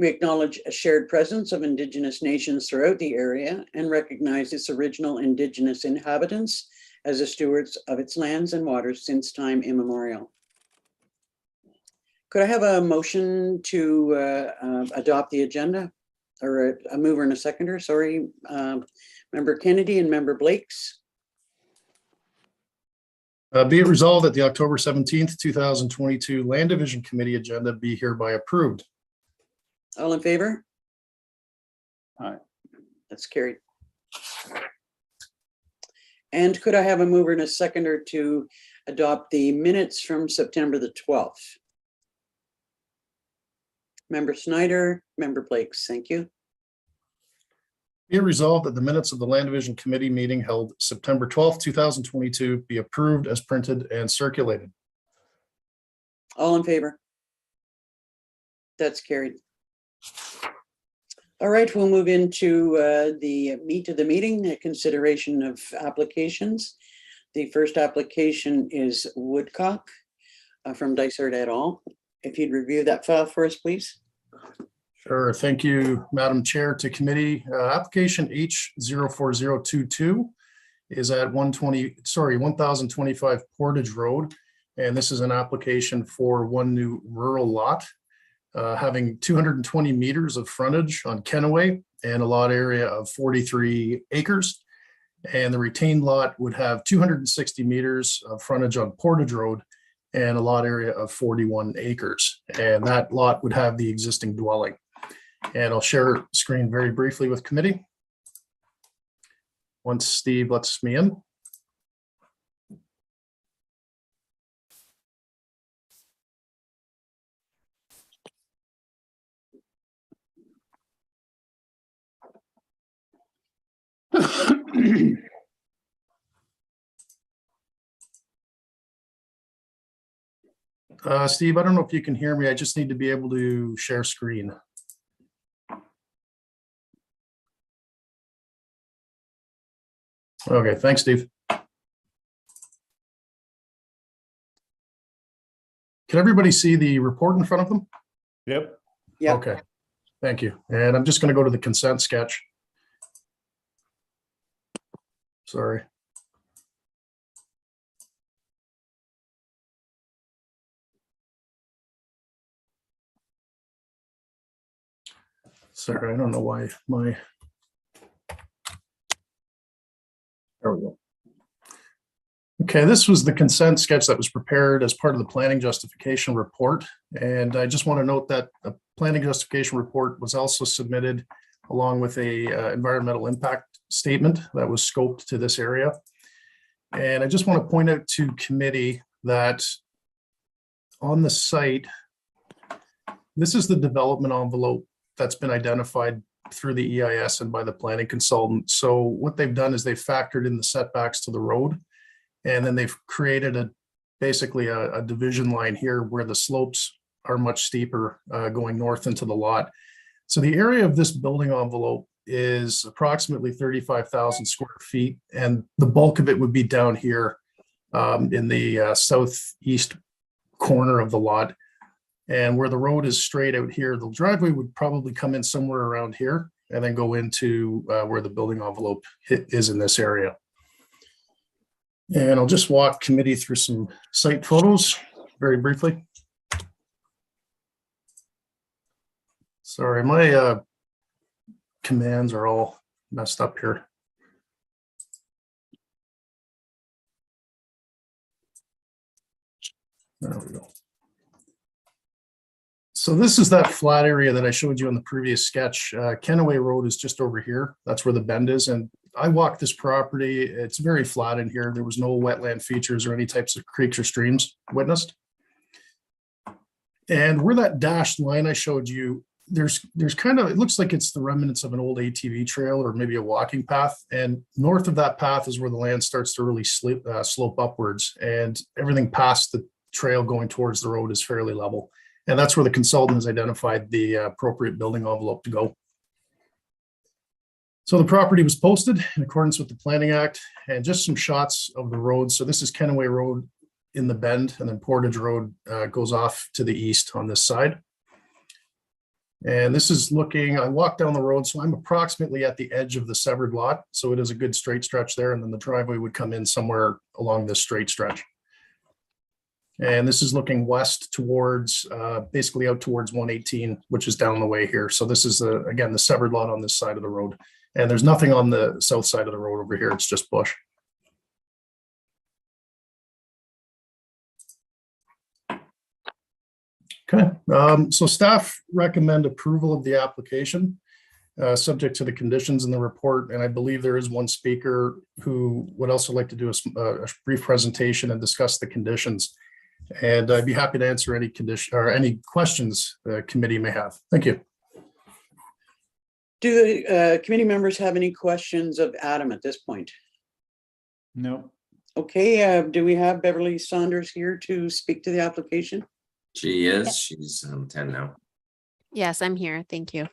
We acknowledge a shared presence of Indigenous nations throughout the area and recognize its original Indigenous inhabitants as the stewards of its lands and waters since time immemorial. Could I have a motion to adopt the agenda, or a mover and a seconder? Sorry, Member Kennedy and Member Blakes. Be it resolved that the October 17th, 2022 Land Division Committee agenda be hereby approved. All in favor? Aye. That's carried. And could I have a mover and a seconder to adopt the minutes from September the 12th? Member Snyder, Member Blakes, thank you. Be it resolved that the minutes of the Land Division Committee meeting held September 12th, 2022 be approved as printed and circulated. All in favor? That's carried. All right, we'll move into the meat of the meeting, the consideration of applications. The first application is Woodcock from Dysart et al. If you'd review that file for us, please. Sure. Thank you, Madam Chair, to committee. Application H04022 is at 1025 Portage Road. And this is an application for one new rural lot, having 220 meters of frontage on Kenaway and a lot area of 43 acres. And the retained lot would have 260 meters of frontage on Portage Road and a lot area of 41 acres. And that lot would have the existing dwelling. And I'll share screen very briefly with committee once Steve lets me in. Steve, I don't know if you can hear me. I just need to be able to share screen. Okay, thanks, Steve. Can everybody see the report in front of them? Yep. Yeah. Okay, thank you. And I'm just going to go to the consent sketch. Sorry. Sorry, I don't know why my. There we go. Okay, this was the consent sketch that was prepared as part of the planning justification report. And I just want to note that a planning justification report was also submitted along with a environmental impact statement that was scoped to this area. And I just want to point out to committee that on the site, this is the development envelope that's been identified through the EIS and by the planning consultant. So what they've done is they've factored in the setbacks to the road, and then they've created basically a division line here where the slopes are much steeper going north into the lot. So the area of this building envelope is approximately 35,000 square feet, and the bulk of it would be down here in the southeast corner of the lot. And where the road is straight out here, the driveway would probably come in somewhere around here and then go into where the building envelope is in this area. And I'll just walk committee through some site photos very briefly. Sorry, my commands are all messed up here. There we go. So this is that flat area that I showed you on the previous sketch. Kenaway Road is just over here. That's where the bend is. And I walked this property. It's very flat in here. There was no wetland features or any types of creeks or streams witnessed. And where that dashed line I showed you, there's kind of, it looks like it's the remnants of an old ATV trail or maybe a walking path. And north of that path is where the land starts to really slope upwards. And everything past the trail going towards the road is fairly level. And that's where the consultant has identified the appropriate building envelope to go. So the property was posted in accordance with the Planning Act, and just some shots of the road. So this is Kenaway Road in the bend, and then Portage Road goes off to the east on this side. And this is looking, I walked down the road, so I'm approximately at the edge of the severed lot. So it is a good straight stretch there. And then the driveway would come in somewhere along this straight stretch. And this is looking west towards, basically out towards 118, which is down the way here. So this is, again, the severed lot on this side of the road. And there's nothing on the south side of the road over here. It's just bush. Okay, so staff recommend approval of the application, subject to the conditions in the report. And I believe there is one speaker who would also like to do a brief presentation and discuss the conditions. And I'd be happy to answer any condition or any questions the committee may have. Thank you. Do the committee members have any questions of Adam at this point? No. Okay, do we have Beverly Saunders here to speak to the application? She is. She's 10 now. Yes, I'm here. Thank you.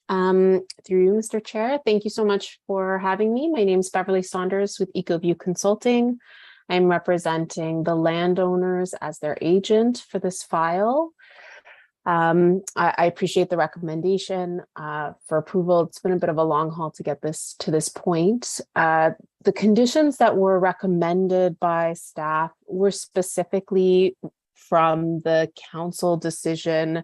Through you, Mr. Chair, thank you so much for having me. My name is Beverly Saunders with EcoView Consulting. I'm representing the landowners as their agent for this file. I appreciate the recommendation for approval. It's been a bit of a long haul to get this to this point. The conditions that were recommended by staff were specifically from the council decision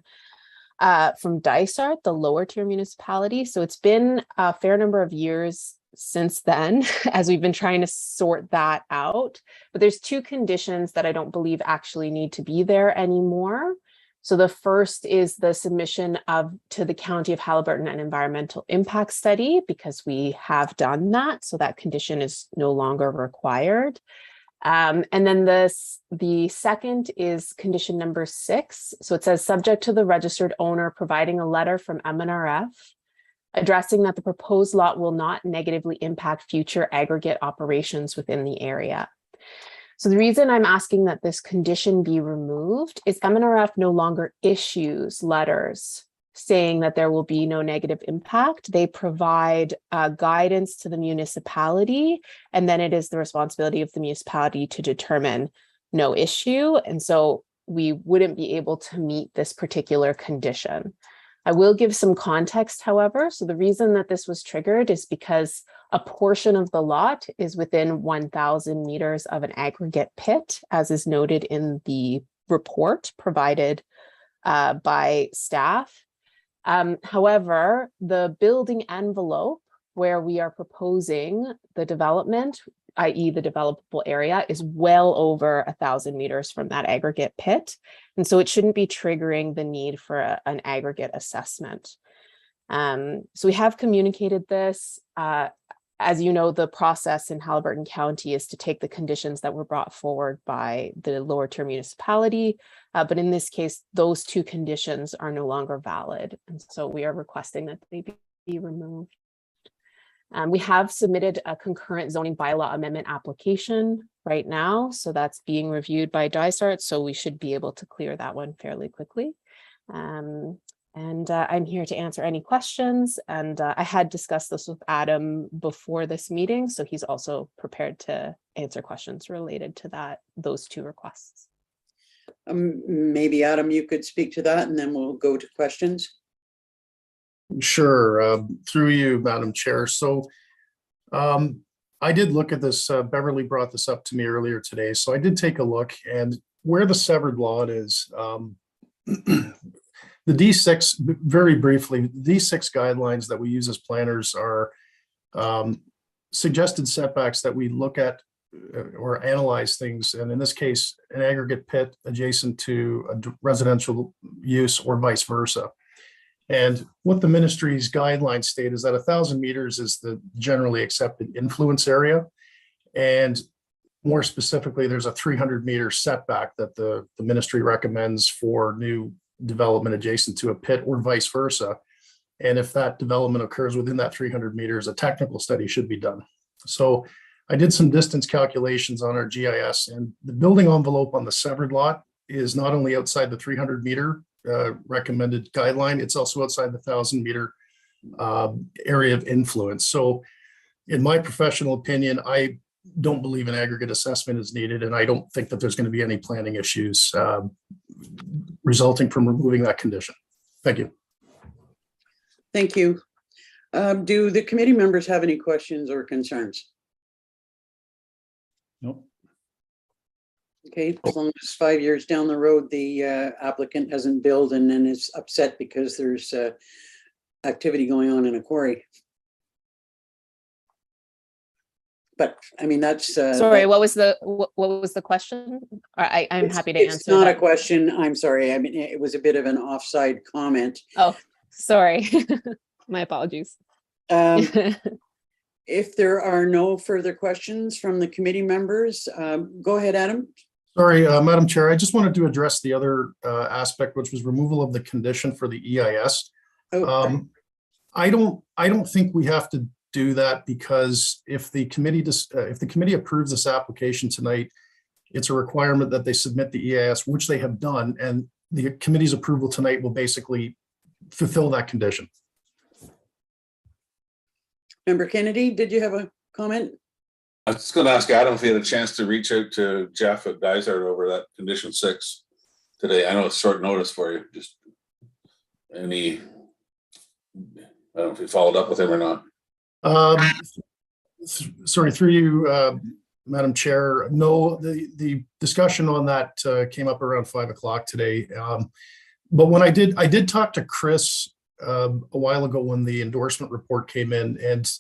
from Dysart, the lower tier municipality. So it's been a fair number of years since then, as we've been trying to sort that out. But there's two conditions that I don't believe actually need to be there anymore. So the first is the submission to the County of Haliburton an environmental impact study, because we have done that. So that condition is no longer required. And then the second is condition number 6. So it says, subject to the registered owner providing a letter from MNRF addressing that the proposed lot will not negatively impact future aggregate operations within the area. So the reason I'm asking that this condition be removed is MNRF no longer issues letters saying that there will be no negative impact. They provide guidance to the municipality, and then it is the responsibility of the municipality to determine no issue. And so we wouldn't be able to meet this particular condition. I will give some context, however. So the reason that this was triggered is because a portion of the lot is within 1,000 meters of an aggregate pit, as is noted in the report provided by staff. However, the building envelope where we are proposing the development, i.e. the developable area, is well over 1,000 meters from that aggregate pit. And so it shouldn't be triggering the need for an aggregate assessment. So we have communicated this. As you know, the process in Haliburton County is to take the conditions that were brought forward by the lower tier municipality. But in this case, those two conditions are no longer valid. And so we are requesting that they be removed. We have submitted a concurrent zoning bylaw amendment application right now. So that's being reviewed by Dysart. So we should be able to clear that one fairly quickly. And I'm here to answer any questions. And I had discussed this with Adam before this meeting, so he's also prepared to answer questions related to those two requests. Maybe Adam, you could speak to that, and then we'll go to questions. Sure, through you, Madam Chair. So I did look at this. Beverly brought this up to me earlier today. So I did take a look, and where the severed lot is, the D6, very briefly, D6 guidelines that we use as planners are suggested setbacks that we look at or analyze things. And in this case, an aggregate pit adjacent to a residential use or vice versa. And what the ministry's guidelines state is that 1,000 meters is the generally accepted influence area. And more specifically, there's a 300-meter setback that the ministry recommends for new development adjacent to a pit or vice versa. And if that development occurs within that 300 meters, a technical study should be done. So I did some distance calculations on our GIS, and the building envelope on the severed lot is not only outside the 300-meter recommended guideline, it's also outside the 1,000-meter area of influence. So in my professional opinion, I don't believe an aggregate assessment is needed, and I don't think that there's going to be any planning issues resulting from removing that condition. Thank you. Thank you. Do the committee members have any questions or concerns? Nope. Okay, as long as 5 years down the road, the applicant hasn't billed and then is upset because there's activity going on in a quarry. But I mean, that's. Sorry, what was the question? I'm happy to answer. It's not a that. question. I'm sorry. I mean, it was a bit of an offside comment. Oh, sorry. My apologies. If there are no further questions from the committee members, go ahead, Adam. Sorry, Madam Chair, I just wanted to address the other aspect, which was removal of the condition for the EIS. Oh, I don't think we have to do that because if the committee approves this application tonight, it's a requirement that they submit the EIS, which they have done, and the committee's approval tonight will basically fulfill that condition. Member Kennedy, did you have a comment? I was just going to ask Adam if he had a chance to reach out to Jeff at Dysart over that condition 6 today. I know it's short notice for you. Just any, I don't know if you followed up with him or not. Sorry, through you, Madam Chair. No, the discussion on that came up around 5 o'clock today. But when I did talk to Chris a while ago when the endorsement report came in, and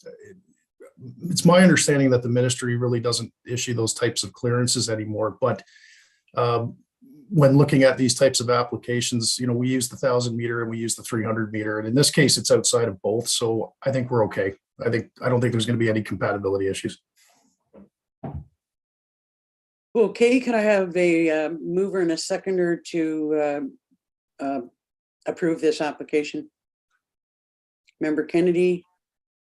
it's my understanding that the ministry really doesn't issue those types of clearances anymore. But when looking at these types of applications, you know, we use the 1,000 meter and we use the 300 meter, and in this case, it's outside of both. So I think we're okay. I don't think there's going to be any compatibility issues. Okay, can I have a mover and a seconder to approve this application? Member Kennedy,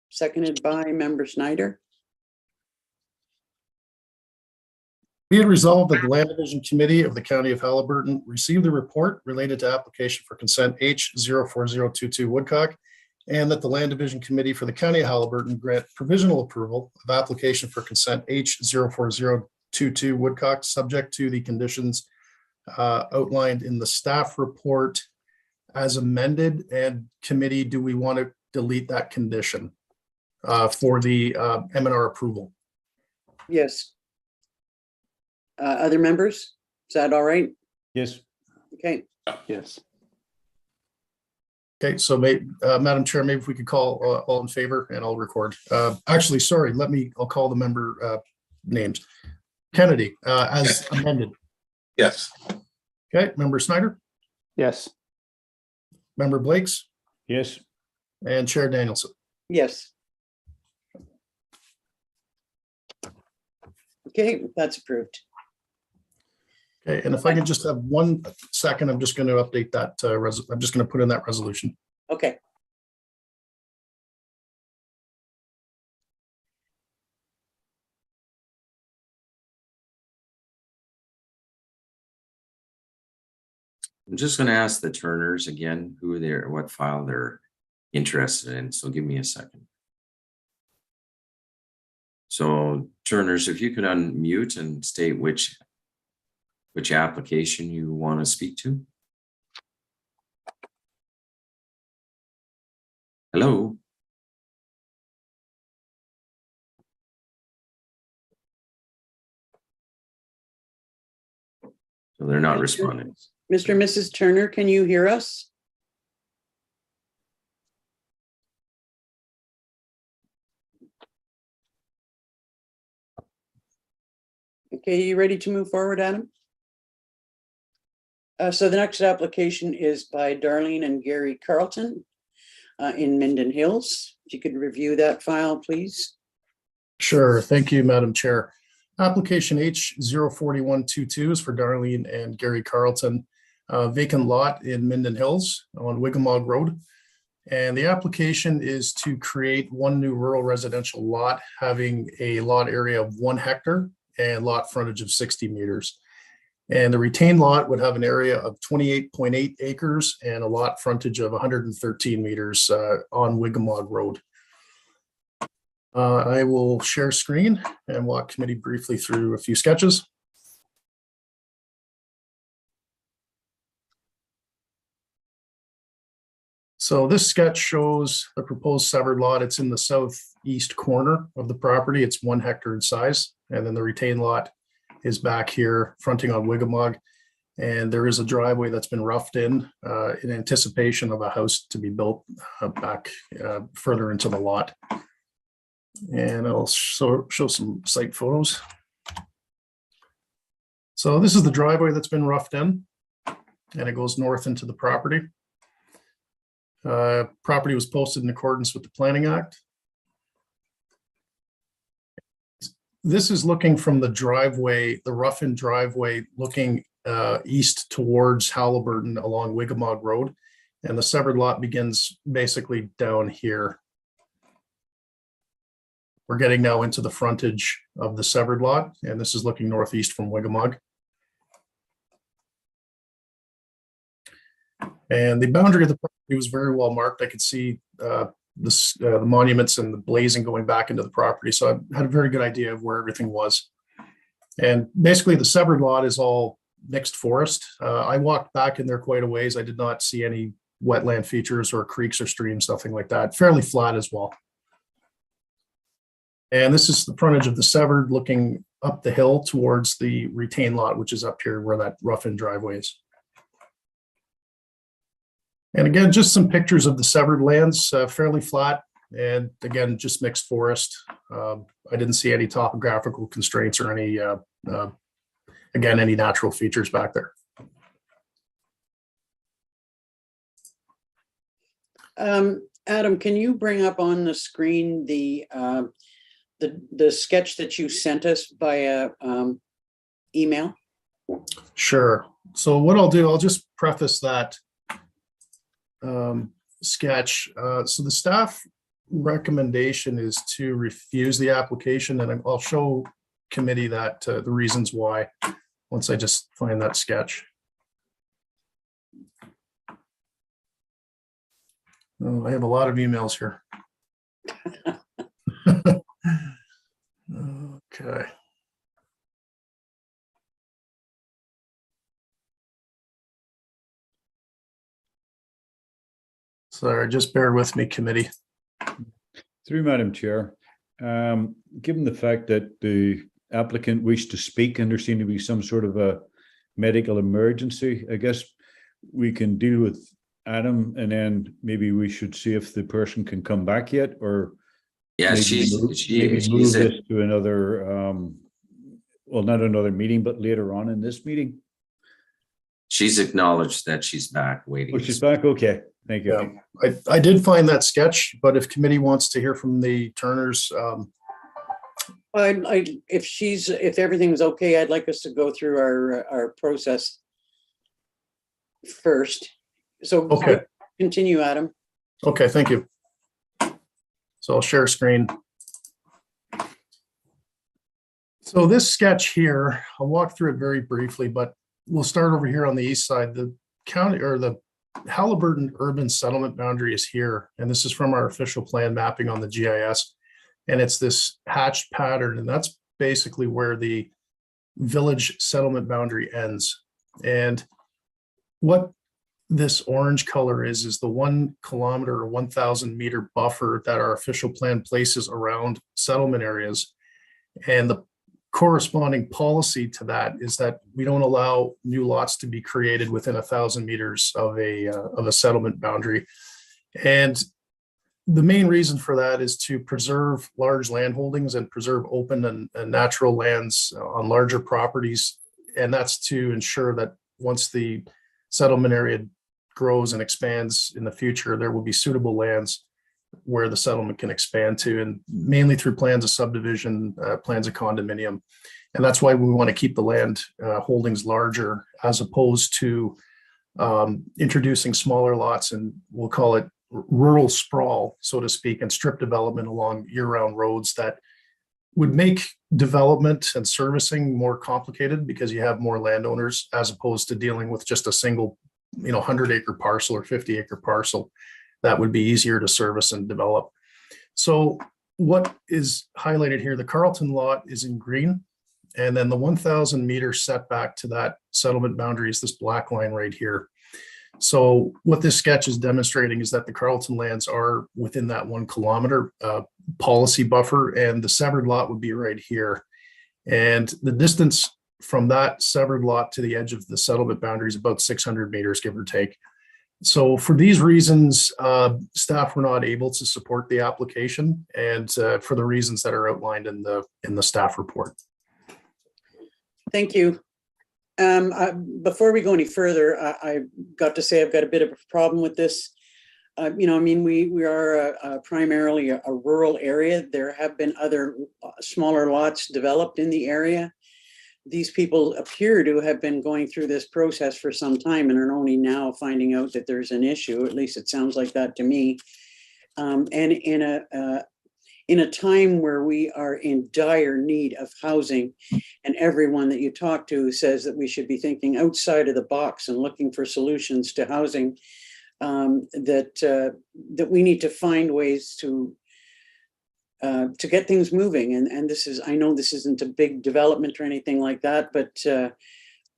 seconded by Member Snyder. Be it resolved that the Land Division Committee of the County of Haliburton received the report related to application for consent H04022 Woodcock, and that the Land Division Committee for the County of Haliburton grant provisional approval of application for consent H04022 Woodcock, subject to the conditions outlined in the staff report as amended. And committee, do we want to delete that condition for the M&R approval? Yes. Other members, is that all right? Yes. Okay, Yes. Okay, so Madam Chair, maybe if we could call all in favor, and I'll record. Actually, sorry, I'll call the member names. Kennedy, as amended. Yes. Okay, Member Snyder, Yes. Member Blakes, Yes. and Chair Danielson. yes. Okay, that's approved. Okay, and if I could just have 1 second, I'm just going to update that. I'm just going to put in that resolution. Okay. I'm just gonna ask the Turners again, who they're, what file they're interested in, so give me a second. So Turners, if you could unmute and state which application you want to speak to. Hello? So they're not responding. Mr. and Mrs. Turner, can you hear us? Okay, you ready to move forward, Adam? So the next application is by Darlene and Gary Carlton in Minden Hills. If you could review that file, please. Sure, thank you, Madam Chair. Application H04122 is for Darlene and Gary Carlton, vacant lot in Minden Hills on Wigamog Road. And the application is to create one new rural residential lot having a lot area of 1 hectare and lot frontage of 60 meters. And the retained lot would have an area of 28.8 acres and a lot frontage of 113 meters on Wigamog Road. I will share screen and walk committee briefly through a few sketches. So this sketch shows the proposed severed lot. It's in the southeast corner of the property. It's 1 hectare in size. And then the retained lot is back here fronting on Wigamog. And there is a driveway that's been roughed in anticipation of a house to be built back further into the lot. And I'll show some site photos. So this is the driveway that's been roughed in, and it goes north into the property. Property was posted in accordance with the Planning Act. This is looking from the driveway, the rough-in driveway, looking east towards Haliburton along Wigamog Road, and the severed lot begins basically down here. We're getting now into the frontage of the severed lot, and this is looking northeast from Wigamog. And the boundary of the property was very well marked. I could see the monuments and the blazing going back into the property. So I had a very good idea of where everything was. And basically the severed lot is all mixed forest. I walked back in there quite a ways. I did not see any wetland features or creeks or streams, nothing like that. Fairly flat as well. And this is the frontage of the severed looking up the hill towards the retained lot, which is up here where that rough-in driveway is. And again, just some pictures of the severed lands, fairly flat, and again, just mixed forest. I didn't see any topographical constraints or any, again, any natural features back there. Adam, can you bring up on the screen the sketch that you sent us via email? Sure. So what I'll do, I'll just preface that sketch. So the staff recommendation is to refuse the application, and I'll show committee that the reasons why once I just find that sketch. Oh, I have a lot of emails here. Okay. Sorry, just bear with me, committee. Through Madam Chair, given the fact that the applicant wished to speak and there seemed to be some sort of a medical emergency, I guess we can deal with Adam and then maybe we should see if the person can come back yet, or Yeah, maybe move this to another, well, not another meeting, but later on in this meeting. she's acknowledged that she's back waiting. Oh, she's back? Okay, thank you. Yeah, I did find that sketch, but if committee wants to hear from the Turners, If everything's okay, I'd like us to go through our process first. So okay. Continue, Adam. Okay, thank you. So I'll share screen. So this sketch here, I'll walk through it very briefly, but we'll start over here on the east side. The county or the Haliburton urban settlement boundary is here, and this is from our official plan mapping on the GIS. And it's this hatched pattern, and that's basically where the village settlement boundary ends. And what this orange color is the 1 kilometer or 1,000 meter buffer that our official plan places around settlement areas. And the corresponding policy to that is that we don't allow new lots to be created within 1,000 meters of a settlement boundary. And the main reason for that is to preserve large land holdings and preserve open and natural lands on larger properties. And that's to ensure that once the settlement area grows and expands in the future, there will be suitable lands where the settlement can expand to, and mainly through plans of subdivision, plans of condominium. And that's why we want to keep the land holdings larger, as opposed to introducing smaller lots, and we'll call it rural sprawl, so to speak, and strip development along year-round roads that would make development and servicing more complicated because you have more landowners, as opposed to dealing with just a single 100-acre parcel or 50-acre parcel that would be easier to service and develop. So what is highlighted here, the Carlton lot is in green, and then the 1,000 meter setback to that settlement boundary is this black line right here. So what this sketch is demonstrating is that the Carlton lands are within that 1 kilometer policy buffer, and the severed lot would be right here. And the distance from that severed lot to the edge of the settlement boundary is about 600 meters, give or take. So for these reasons, staff were not able to support the application, and for the reasons that are outlined in the staff report. Thank you. Before we go any further, I got to say I've got a bit of a problem with this. You know, I mean, we are primarily a rural area. There have been other smaller lots developed in the area. These people appear to have been going through this process for some time and are only now finding out that there's an issue. At least it sounds like that to me. And in a time where we are in dire need of housing, and everyone that you talk to says that we should be thinking outside of the box and looking for solutions to housing, that we need to find ways to get things moving. And this is, I know this isn't a big development or anything like that, but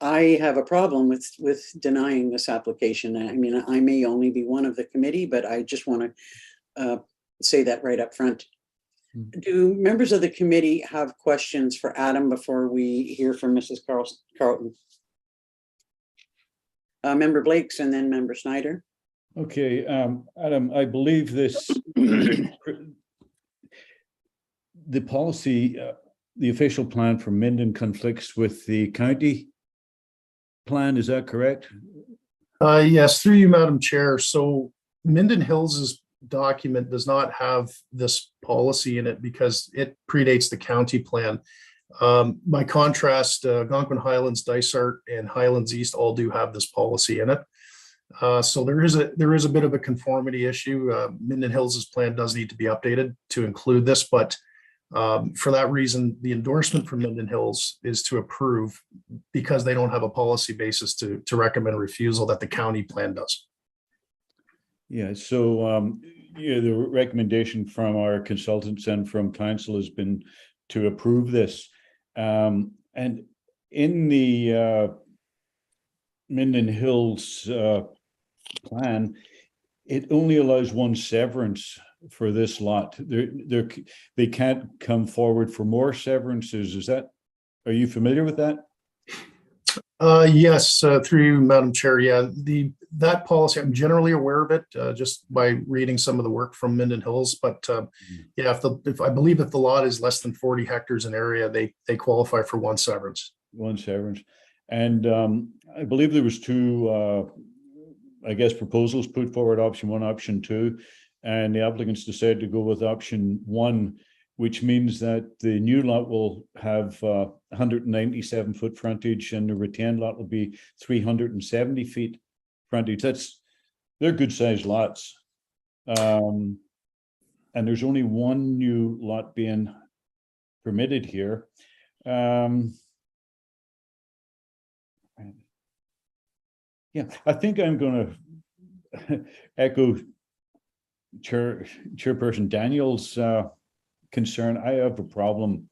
I have a problem with denying this application. I mean, I may only be one of the committee, but I just want to say that right up front. Do members of the committee have questions for Adam before we hear from Mrs. Carlton? Member Blakes and then Member Snyder. Okay, Adam, I believe this, the policy, the official plan for Minden conflicts with the county plan, is that correct? Yes, through you, Madam Chair. So Minden Hills' document does not have this policy in it because it predates the county plan. By contrast, Algonquin Highlands, Dysart, and Highlands East all do have this policy in it. So there is a bit of a conformity issue. Minden Hills' plan does need to be updated to include this, but for that reason, the endorsement from Minden Hills is to approve because they don't have a policy basis to recommend refusal that the county plan does. Yeah, so yeah, the recommendation from our consultants and from council has been to approve this. And in the Minden Hills plan, it only allows one severance for this lot. They can't come forward for more severances. Is that, are you familiar with that? Yes, through you, Madam Chair. Yeah, that policy, I'm generally aware of it just by reading some of the work from Minden Hills. But yeah, if I believe if the lot is less than 40 hectares in area, they qualify for one severance. One severance. And I believe there was two, I guess, proposals put forward, option 1, option 2, and the applicants decided to go with option 1, which means that the new lot will have 197 foot frontage and the retained lot will be 370 feet frontage. They're good sized lots. And there's only one new lot being permitted here. Yeah, I think I'm going to echo Chairperson Daniel's concern. I have a problem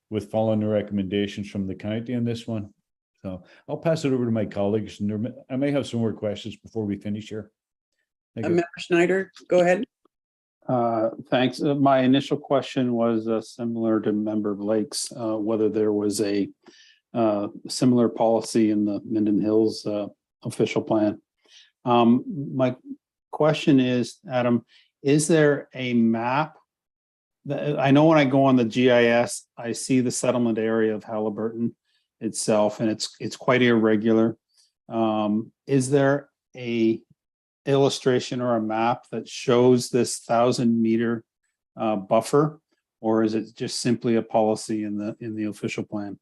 with following the recommendations from the county on this one. So I'll pass it over to my colleagues, and I may have some more questions before we finish here. Member Snyder, go ahead. Thanks. My initial question was similar to Member Blake's, whether there was a similar policy in the Minden Hills official plan. My question is, Adam, is there a map? I know when I go on the GIS, I see the settlement area of Haliburton itself, and it's quite irregular. Is there a illustration or a map that shows this 1,000-meter buffer, or is it just simply a policy in the official plan?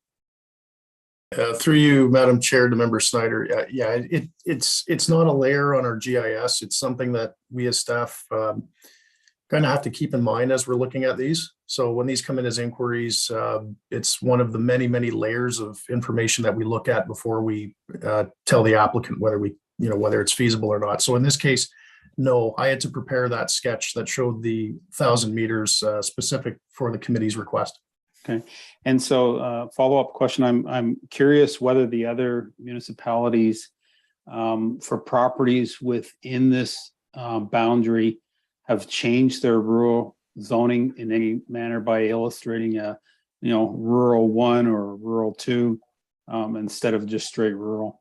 Through you, Madam Chair, to Member Snyder. Yeah, it's not a layer on our GIS. It's something that we as staff kind of have to keep in mind as we're looking at these. So when these come in as inquiries, it's one of the many, many layers of information that we look at before we tell the applicant whether it's feasible or not. So in this case, no, I had to prepare that sketch that showed the 1,000 meters specific for the committee's request. Okay, and so follow-up question, I'm curious whether the other municipalities for properties within this boundary have changed their rural zoning in any manner by illustrating a, rural 1 or rural 2 instead of just straight rural?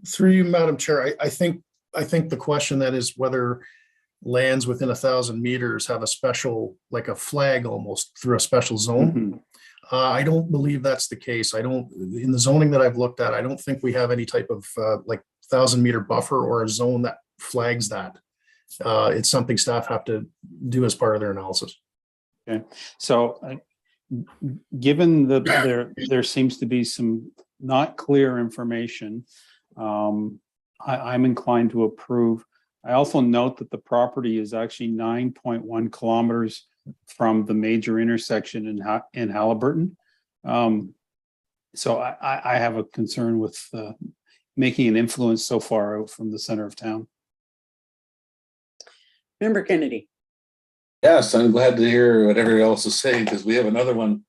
Through you, Madam Chair, I think the question that is whether lands within 1,000 meters have a special, like a flag almost through a special zone. Mhm. I don't believe that's the case. In the zoning that I've looked at, I don't think we have any type of like 1,000-meter buffer or a zone that flags that. It's something staff have to do as part of their analysis. Okay, so given that there seems to be some not clear information, I'm inclined to approve. I also note that the property is actually 9.1 kilometers from the major intersection in Haliburton. So I have a concern with making an influence so far out from the center of town. Member Kennedy. Yes, I'm glad to hear what everybody else is saying, because we have another one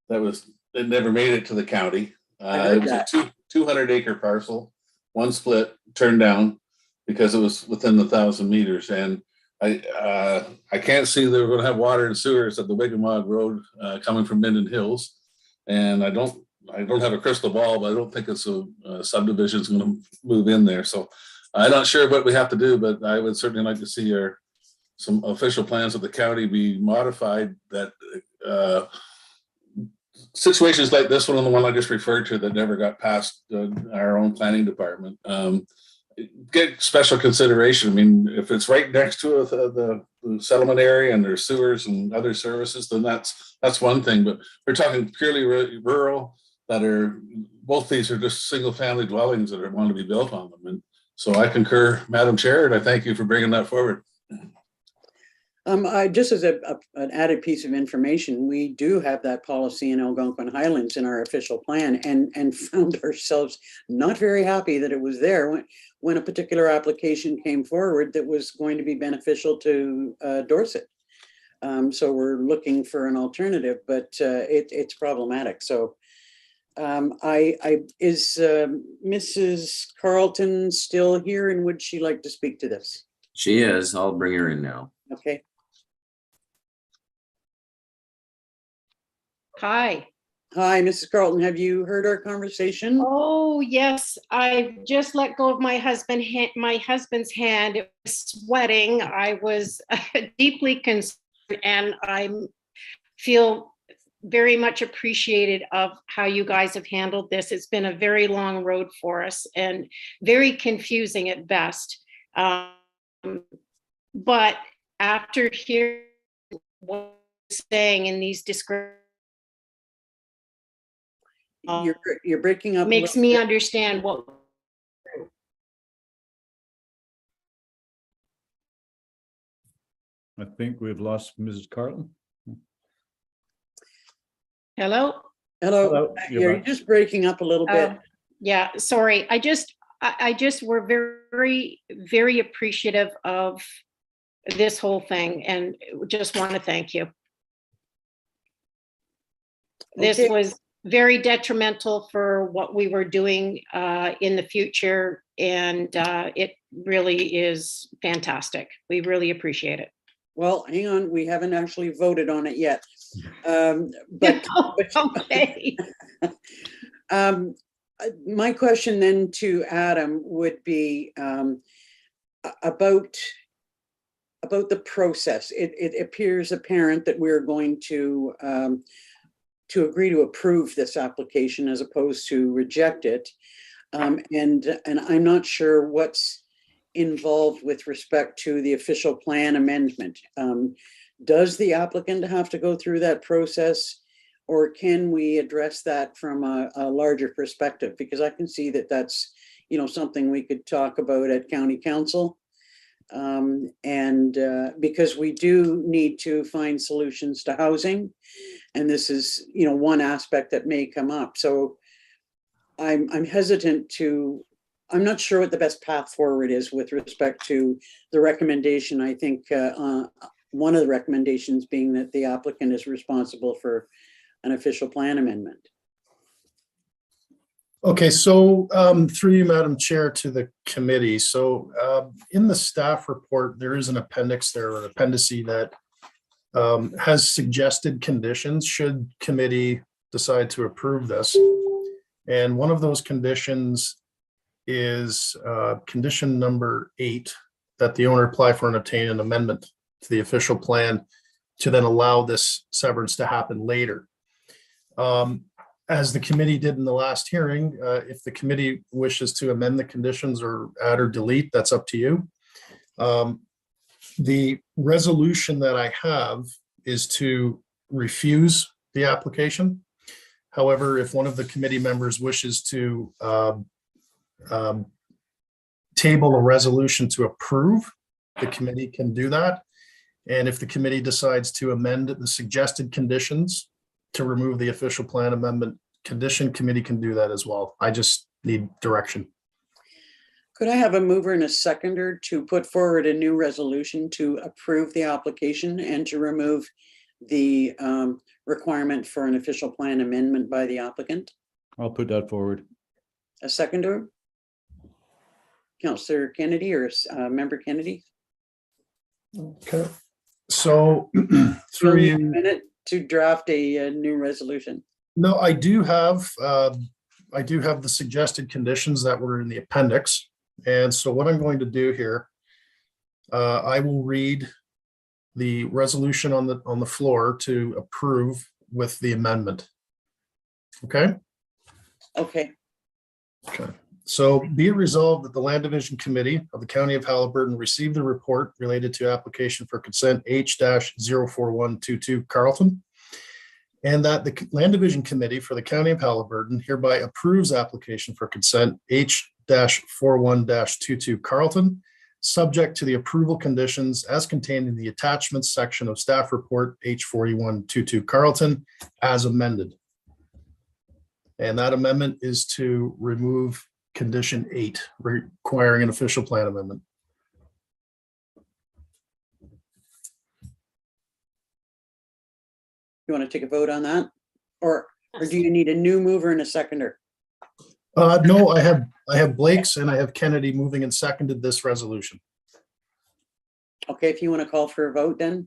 that never made it to the county. heard It was that. a 200-acre parcel, one split, turned down because it was within the 1,000 meters. And I can't see that we're going to have water and sewers at the Wiggamog Road coming from Minden Hills. And I don't have a crystal ball, but I don't think it's a subdivision is going to move in there. So I'm not sure what we have to do, but I would certainly like to see some official plans of the county be modified that situations like this one and the one I just referred to that never got past our own planning department get special consideration. I mean, if it's right next to the settlement area and there's sewers and other services, then that's one thing. But we're talking purely rural both these are just single family dwellings that want to be built on them. And so I concur, Madam Chair, and I thank you for bringing that forward. I just as an added piece of information, we do have that policy in Algonquin Highlands in our official plan, and found ourselves not very happy that it was there when a particular application came forward that was going to be beneficial to Dorset. So we're looking for an alternative, but it's problematic. So is Mrs. Carlton still here, and would she like to speak to this? She is. I'll bring her in now. Okay. Hi. Hi, Mrs. Carlton. Have you heard our conversation? Oh, yes. I just let go of my husband's hand. It was sweating. I was deeply concerned, and I feel very much appreciated of how you guys have handled this. It's been a very long road for us and very confusing at best. But after hearing what you're saying in these descriptions, You're breaking up. makes me understand what. I think we've lost Mrs. Carlton. Hello? Hello. You're You're back. just breaking up a little bit. Yeah, sorry. I just we're very, very appreciative of this whole thing, and just want to thank you. This Okay. was very detrimental for what we were doing in the future, and it really is fantastic. We really appreciate it. Well, hang on. We haven't actually voted on it yet. But Okay. My question then to Adam would be about the process. It appears apparent that we're going to agree to approve this application as opposed to reject it. And I'm not sure what's involved with respect to the official plan amendment. Does the applicant have to go through that process, or can we address that from a larger perspective? Because I can see that that's, something we could talk about at county council. And because we do need to find solutions to housing, and this is, one aspect that may come up. So I'm hesitant I'm not sure what the best path forward is with respect to the recommendation. I think one of the recommendations being that the applicant is responsible for an official plan amendment. Okay, so through you, Madam Chair, to the committee. So in the staff report, there is an appendix there, or an appendice that has suggested conditions should committee decide to approve this. And one of those conditions is condition number 8, that the owner apply for and obtain an amendment to the official plan to then allow this severance to happen later. As the committee did in the last hearing, if the committee wishes to amend the conditions or add or delete, that's up to you. The resolution that I have is to refuse the application. However, if one of the committee members wishes to table a resolution to approve, the committee can do that. And if the committee decides to amend the suggested conditions to remove the official plan amendment condition, committee can do that as well. I just need direction. Could I have a mover and a seconder to put forward a new resolution to approve the application and to remove the requirement for an official plan amendment by the applicant? I'll put that forward. A seconder? Councillor Kennedy or Member Kennedy? Okay. So You'll through need a you, minute to draft a new resolution. no, I do have the suggested conditions that were in the appendix. And so what I'm going to do here, I will read the resolution on the floor to approve with the amendment. Okay. Okay, Okay. So be it resolved that the Land Division Committee of the County of Haliburton received the report related to application for consent H-04122 Carlton, and that the Land Division Committee for the County of Haliburton hereby approves application for consent H-41-22 Carlton, subject to the approval conditions as contained in the attachments section of staff report H-4122 Carlton as amended. And that amendment is to remove condition 8, requiring an official plan amendment. you want to take a vote on that? Or do you need a new mover and a seconder? No, I have Blake's and I have Kennedy moving and seconded this resolution. Okay, if you want to call for a vote then?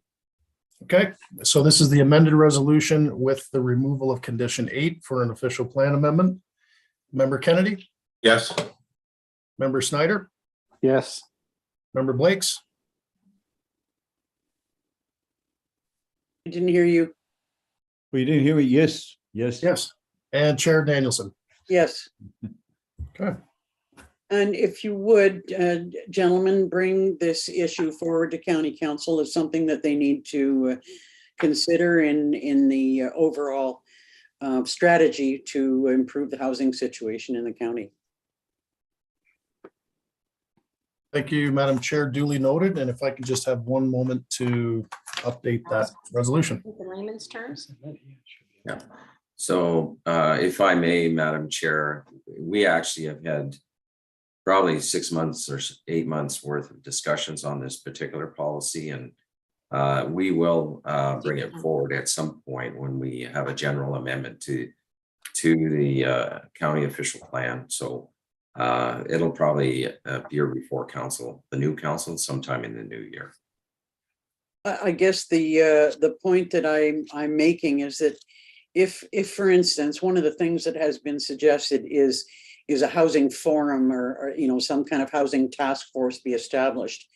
Okay, so this is the amended resolution with the removal of condition 8 for an official plan amendment. Member Kennedy, Yes. Member Snyder, Yes. Member Blake's, I didn't hear you. Well, you didn't hear me? Yes, yes. yes, and Chair Danielson. Yes. Okay. And if you would, gentlemen, bring this issue forward to County Council as something that they need to consider in the overall strategy to improve the housing situation in the county. Thank you, Madam Chair, duly noted. And if I could just have one moment to update that resolution. In layman's terms. Yeah. So if I may, Madam Chair, we actually have had probably 6 months or 8 months worth of discussions on this particular policy, and we will bring it forward at some point when we have a general amendment to the county official plan. So it'll probably appear before council, the new council, sometime in the new year. I guess the point that I'm making is that if for instance, one of the things that has been suggested is a housing forum or some kind of housing task force be established,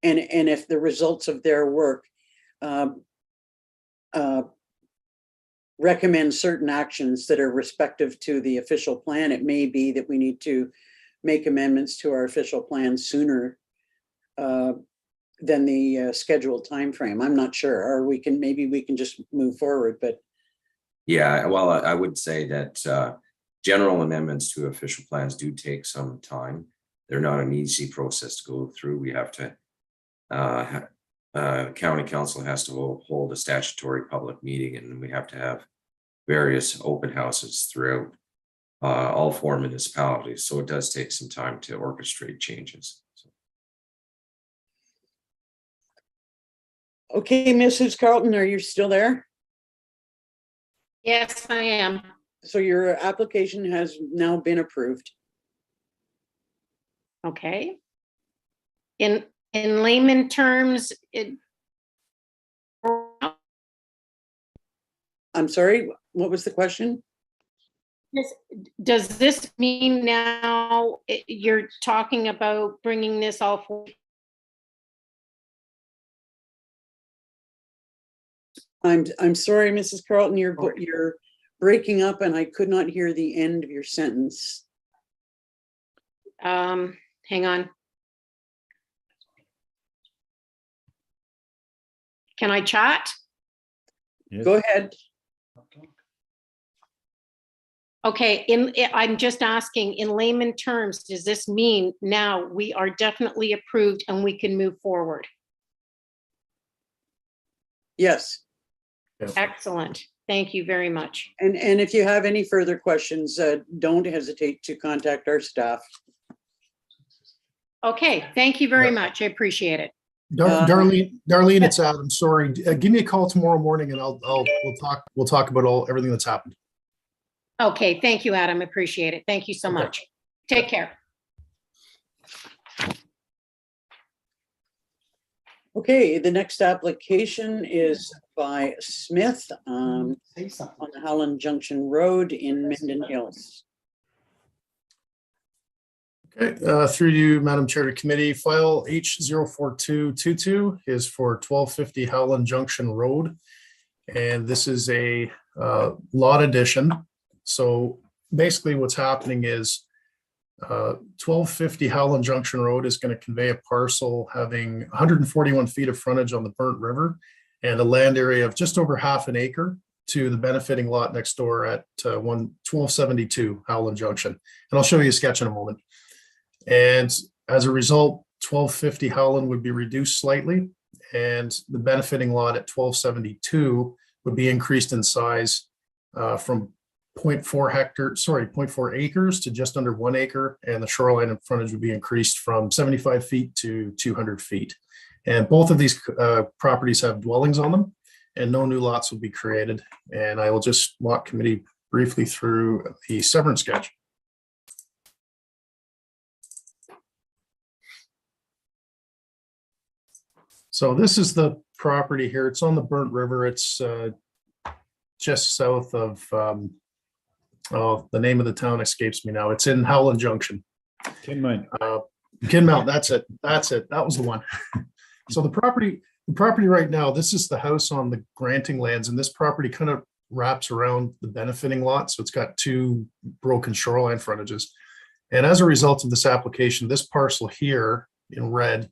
and if the results of their work recommend certain actions that are respective to the official plan, it may be that we need to make amendments to our official plan sooner than the scheduled time frame. I'm not sure, or maybe we can just move forward, but Yeah, well, I would say that general amendments to official plans do take some time. They're not an easy process to go through. We have to, county council has to hold a statutory public meeting, and we have to have various open houses throughout all 4 municipalities. So it does take some time to orchestrate changes. So. okay, Mrs. Carlton, are you still there? Yes, I am. So your application has now been approved. Okay. In layman terms, I'm sorry, what was the question? does this mean now you're talking about bringing this all forward? I'm sorry, Mrs. Carlton, you're breaking up and I could not hear the end of your sentence. Hang on. Can I chat? Yes. Go ahead. Okay, I'm just asking, in layman terms, does this mean now we are definitely approved and we can move forward? Yes. Excellent. Thank you very much. And if you have any further questions, don't hesitate to contact our staff. Okay, thank you very much. I appreciate it. Darlene, it's Adam. Sorry. Give me a call tomorrow morning and we'll talk about everything that's happened. Okay, thank you, Adam. Appreciate it. Thank you so Okay. much. Take care. Okay, the next application is by Smith on the Howland Junction Road in Minden Hills. Okay, through you, Madam Chair to Committee, file H04222 is for 1250 Howland Junction Road. And this is a lot addition. So basically what's happening is 1250 Howland Junction Road is going to convey a parcel having 141 feet of frontage on the Burnt River and a land area of just over half an acre to the benefiting lot next door at 1272 Howland Junction. And I'll show you a sketch in a moment. And as a result, 1250 Howland would be reduced slightly, and the benefiting lot at 1272 would be increased in size from 0.4 acres to just under 1 acre, and the shoreline and frontage would be increased from 75 feet to 200 feet. And both of these properties have dwellings on them, and no new lots will be created. And I will just walk committee briefly through the severance sketch. So this is the property here. It's on the Burnt River. It's just south of, oh, the name of the town escapes me now. It's in Howland Junction. Kinmount. Kinmount, that's it. That was the one. So the property right now, this is the house on the granting lands, and this property kind of wraps around the benefiting lot. So it's got two broken shoreline frontages. And as a result of this application, this parcel here in red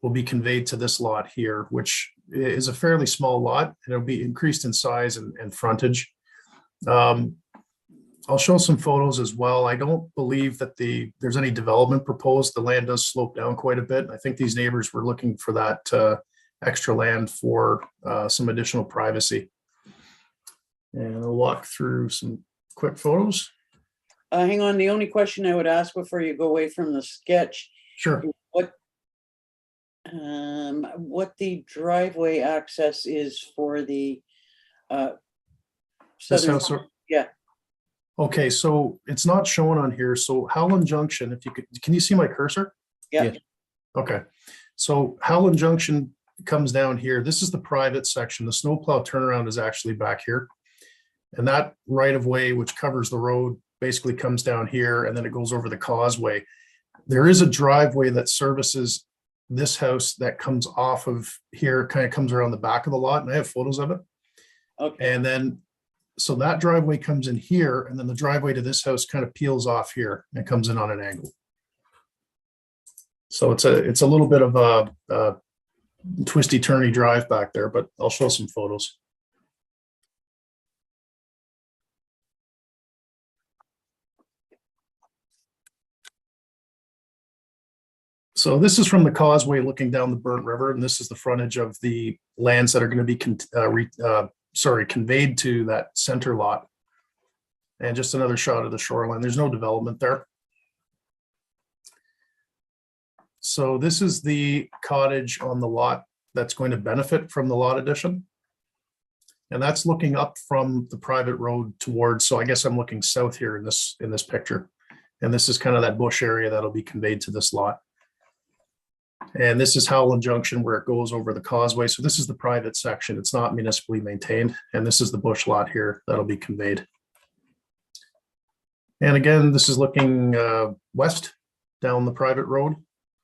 will be conveyed to this lot here, which is a fairly small lot, and it'll be increased in size and frontage. I'll show some photos as well. I don't believe that there's any development proposed. The land does slope down quite a bit. I think these neighbors were looking for that extra land for some additional privacy. And I'll walk through some quick photos. Hang on, the only question I would ask before you go away from the sketch, Sure. what the driveway access is for the This southern, house, yeah. okay, so it's not shown on here. So Howland Junction, if you could, can you see my cursor? Yeah. Yeah. Okay, so Howland Junction comes down here. This is the private section. The snowplow turnaround is actually back here. And that right of way, which covers the road, basically comes down here and then it goes over the causeway. There is a driveway that services this house that comes off of here, kind of comes around the back of the lot, and I have photos of it. Okay, And then, so that driveway comes in here, and then the driveway to this house kind of peels off here and comes in on an angle. So it's a little bit of a twisty turny drive back there, but I'll show some photos. So this is from the causeway looking down the Burnt River, and this is the frontage of the lands that are going to be conveyed to that center lot. And just another shot of the shoreline. There's no development there. So this is the cottage on the lot that's going to benefit from the lot addition. And that's looking up from the private road towards, so I guess I'm looking south here in this picture. And this is kind of that bush area that'll be conveyed to this lot. And this is Howland Junction where it goes over the causeway. So this is the private section. It's not municipally maintained. And this is the bush lot here that'll be conveyed. And again, this is looking west down the private road.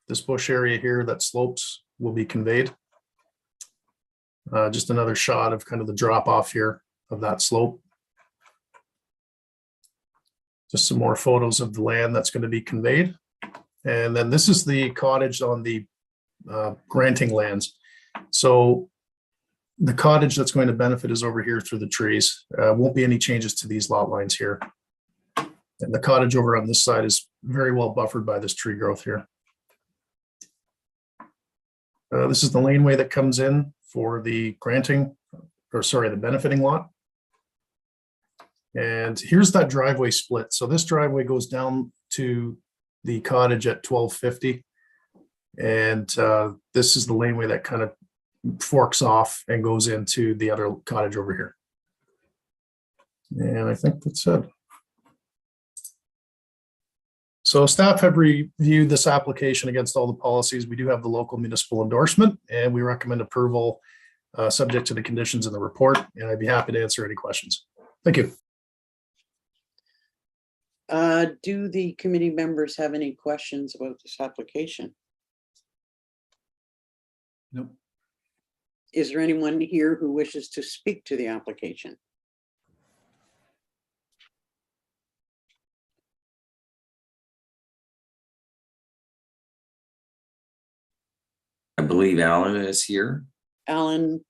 This bush area here that slopes will be conveyed. Just another shot of kind of the drop off here of that slope. Just some more photos of the land that's going to be conveyed. And then this is the cottage on the granting lands. So the cottage that's going to benefit is over here through the trees. Won't be any changes to these lot lines here. And the cottage over on this side is very well buffered by this tree growth here. This is the laneway that comes in for the granting, or sorry, the benefiting lot. And here's that driveway split. So this driveway goes down to the cottage at 1250. And this is the laneway that kind of forks off and goes into the other cottage over here. And I think that's it. So staff have reviewed this application against all the policies. We do have the local municipal endorsement, and we recommend approval subject to the conditions in the report. And I'd be happy to answer any questions. Thank you. Do the committee members have any questions about this application? Nope. Is there anyone here who wishes to speak to the application? I believe Alan is here. Alan?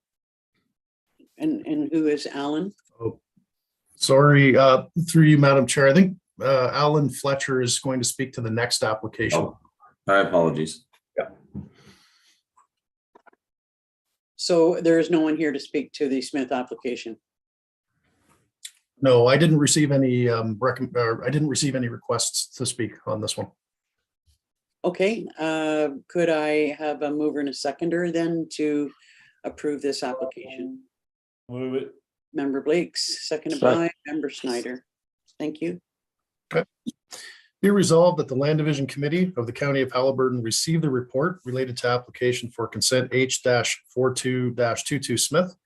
And who is Alan? Oh, sorry, through you, Madam Chair. I think Alan Fletcher is going to speak to the next application. Oh, my apologies. So there is no one here to speak to the Smith application? No, I didn't receive any I didn't receive any requests to speak on this one. Okay, could I have a mover and a seconder then to approve this application? Move it. Member Blakes, seconded by Member Snyder. Thank you. Be resolved that the Land Division Committee of the County of Haliburton receive the report related to application for consent H-42-22 Smith,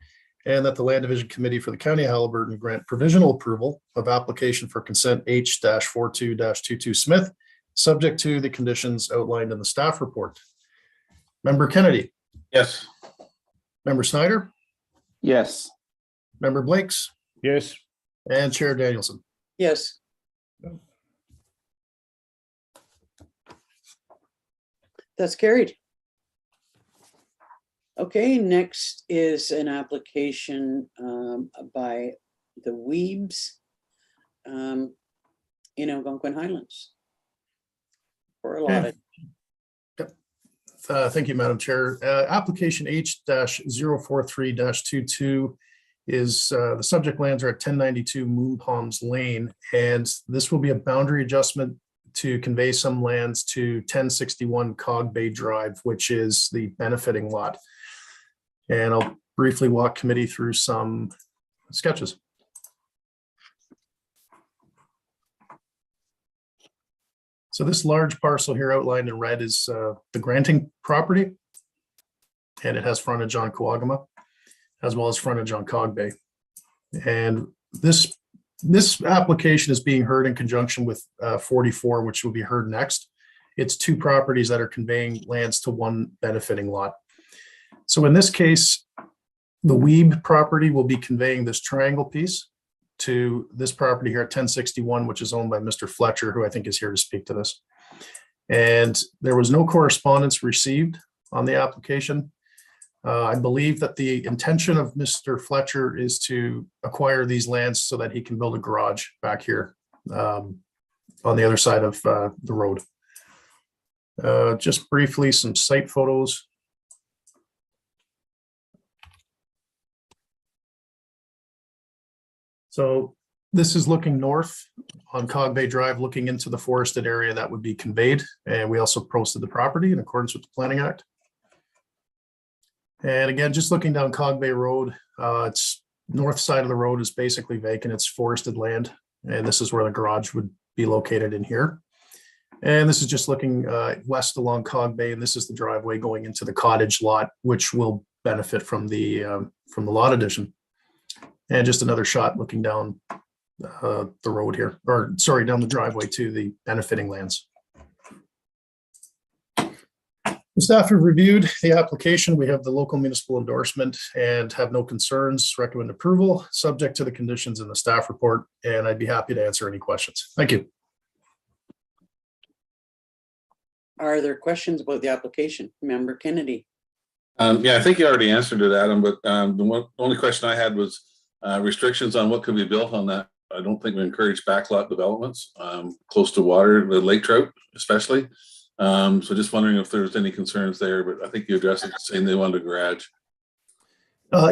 and that the Land Division Committee for the County of Haliburton grant provisional approval of application for consent H-42-22 Smith, subject to the conditions outlined in the staff report. Member Kennedy. Yes. Member Snyder. Yes. Member Blakes. Yes. And Chair Danielson. Yes. That's carried. Okay, next is an application by the Weebs in Algonquin Highlands for a lot of. Thank you, Madam Chair. Application H-043-22 is the subject lands are at 1092 Moon Palms Lane, and this will be a boundary adjustment to convey some lands to 1061 Cog Bay Drive, which is the benefiting lot. And I'll briefly walk committee through some sketches. So this large parcel here outlined in red is the granting property, and it has frontage on Coagama, as well as frontage on Cog Bay. And this application is being heard in conjunction with 44, which will be heard next. It's two properties that are conveying lands to one benefiting lot. So in this case, the Weeb property will be conveying this triangle piece to this property here at 1061, which is owned by Mr. Fletcher, who I think is here to speak to this. And there was no correspondence received on the application. I believe that the intention of Mr. Fletcher is to acquire these lands so that he can build a garage back here on the other side of the road. Just briefly, some site photos. So this is looking north on Cog Bay Drive, looking into the forested area that would be conveyed. And we also posted the property in accordance with the Planning Act. And again, just looking down Cog Bay Road, it's north side of the road is basically vacant. It's forested land. And this is where the garage would be located in here. And this is just looking west along Cog Bay, and this is the driveway going into the cottage lot, which will benefit from the lot addition. And just another shot looking down the road here, or sorry, down the driveway to the benefiting lands. The staff have reviewed the application. We have the local municipal endorsement and have no concerns. Recommend approval, subject to the conditions in the staff report, and I'd be happy to answer any questions. Thank you. Are there questions about the application? Member Kennedy? Yeah, I think you already answered it, Adam, but the only question I had was restrictions on what could be built on that. I don't think we encourage backlot developments close to water, the lake trout especially. So just wondering if there's any concerns there, but I think you addressed it saying they wanted a garage.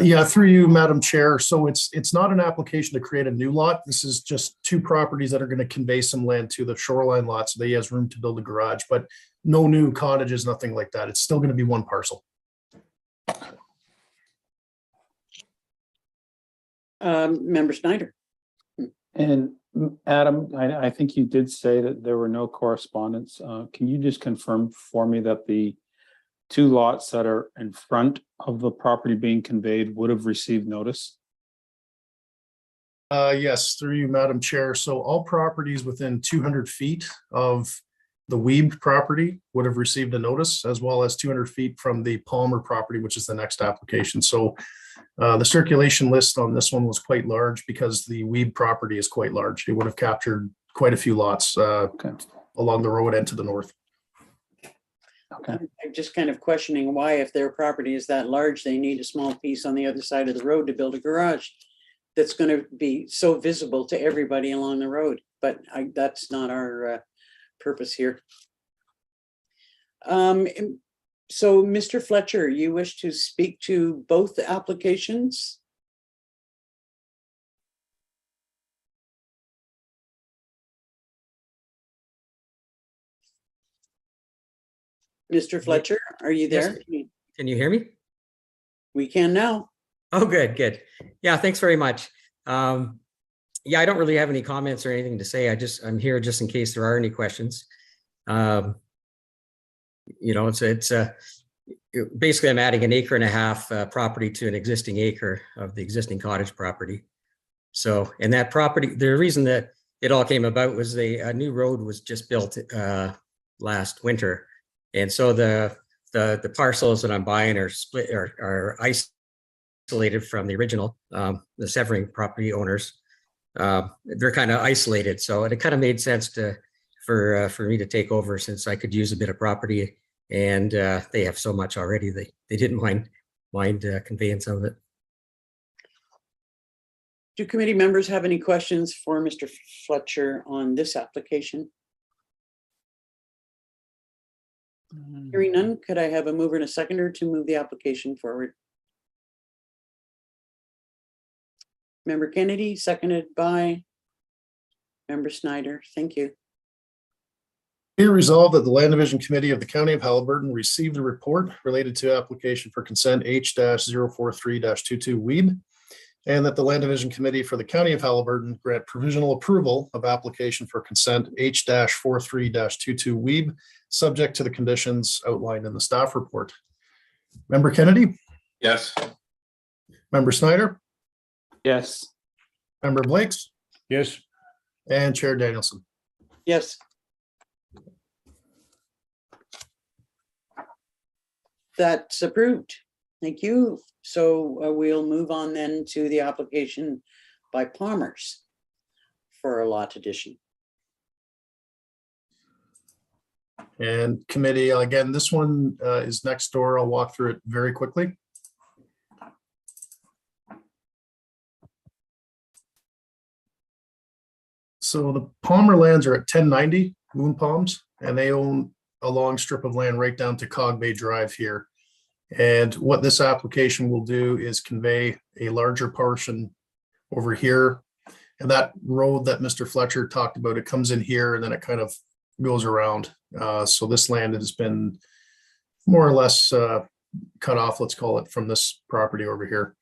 Yeah, through you, Madam Chair. So it's not an application to create a new lot. This is just two properties that are going to convey some land to the shoreline lot, so they has room to build a garage, but no new cottages, nothing like that. It's still going to be one parcel. Member Snyder? And Adam, I think you did say that there were no correspondence. Can you just confirm for me that the two lots that are in front of the property being conveyed would have received notice? Yes, through you, Madam Chair. So all properties within 200 feet of the Weeb property would have received a notice, as well as 200 feet from the Palmer property, which is the next application. So the circulation list on this one was quite large because the Weeb property is quite large. It would have captured quite a few lots along the road and to the north. Okay. I'm just kind of questioning why, if their property is that large, they need a small piece on the other side of the road to build a garage that's going to be so visible to everybody along the road. But that's not our purpose here. So, Mr. Fletcher, you wish to speak to both applications? Mr. Fletcher, are you there? Can you hear me? We can now. Oh, good, good. Yeah, thanks very much. Yeah, I don't really have any comments or anything to say. I'm here just in case there are any questions. You know, it's basically I'm adding an acre and a half property to an existing acre of the existing cottage property. So, and that property, the reason that it all came about was a new road was just built last winter. And so the parcels that I'm buying are split or are isolated from the original, the Severing property owners. They're kind of isolated, so it kind of made sense for me to take over, since I could use a bit of property, and they have so much already. They didn't mind conveyance of it. Do committee members have any questions for Mr. Fletcher on this application? Hearing none, could I have a mover and a seconder to move the application forward? Member Kennedy, seconded by Member Snyder. Thank you. Be it resolved that the Land Division Committee of the County of Haliburton received a report related to application for consent H-043-22 Weeb, and that the Land Division Committee for the County of Haliburton grant provisional approval of application for consent H-43-22 Weeb, subject to the conditions outlined in the staff report. Member Kennedy? Yes. Member Snyder? Yes. Member Blakes? Yes. And Chair Danielson. Yes. That's approved. Thank you. So we'll move on then to the application by Palmer's for a lot addition. And committee, again, this one is next door. I'll walk through it very quickly. So the Palmer lands are at 1090 Moon Palms, and they own a long strip of land right down to Cog Bay Drive here. And what this application will do is convey a larger portion over here. And that road that Mr. Fletcher talked about, it comes in here and then it kind of goes around. So this land has been more or less cut off, let's call it, from this property over here.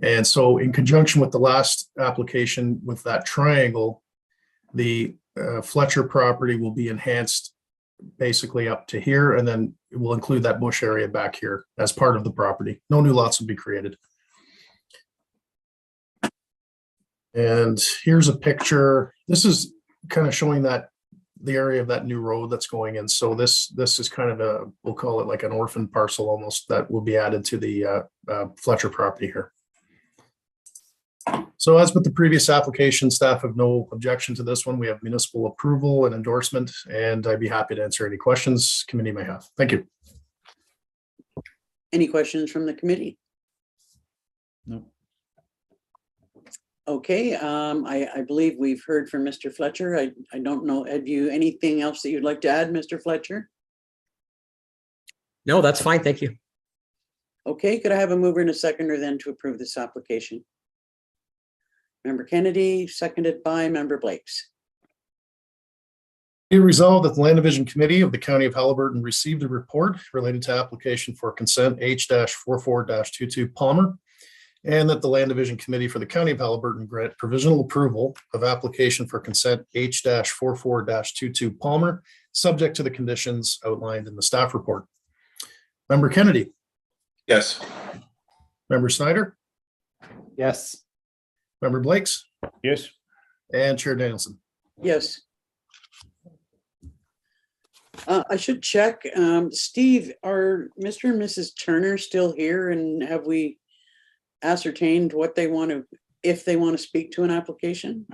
And so in conjunction with the last application with that triangle, the Fletcher property will be enhanced basically up to here, and then it will include that bush area back here as part of the property. No new lots will be created. And here's a picture. This is kind of showing that the area of that new road that's going in. So this is kind of a, we'll call it like an orphan parcel almost, that will be added to the Fletcher property here. So as with the previous application, staff have no objection to this one. We have municipal approval and endorsement, and I'd be happy to answer any questions committee may have. Thank you. Any questions from the committee? No. Okay, I believe we've heard from Mr. Fletcher. I don't know, have you anything else that you'd like to add, Mr. Fletcher? No, that's fine. Thank you. Okay, could I have a mover and a seconder then to approve this application? Member Kennedy, seconded by Member Blakes. Be resolved that the Land Division Committee of the County of Haliburton received a report related to application for consent H-44-22 Palmer, and that the Land Division Committee for the County of Haliburton grant provisional approval of application for consent H-44-22 Palmer, subject to the conditions outlined in the staff report. Member Kennedy, Yes. Member Snyder, Yes. Member Blakes, Yes. and Chair Danielson. Yes. I should check. Steve, are Mr. and Mrs. Turner still here, and have we ascertained what they want to, if they want to speak to an application?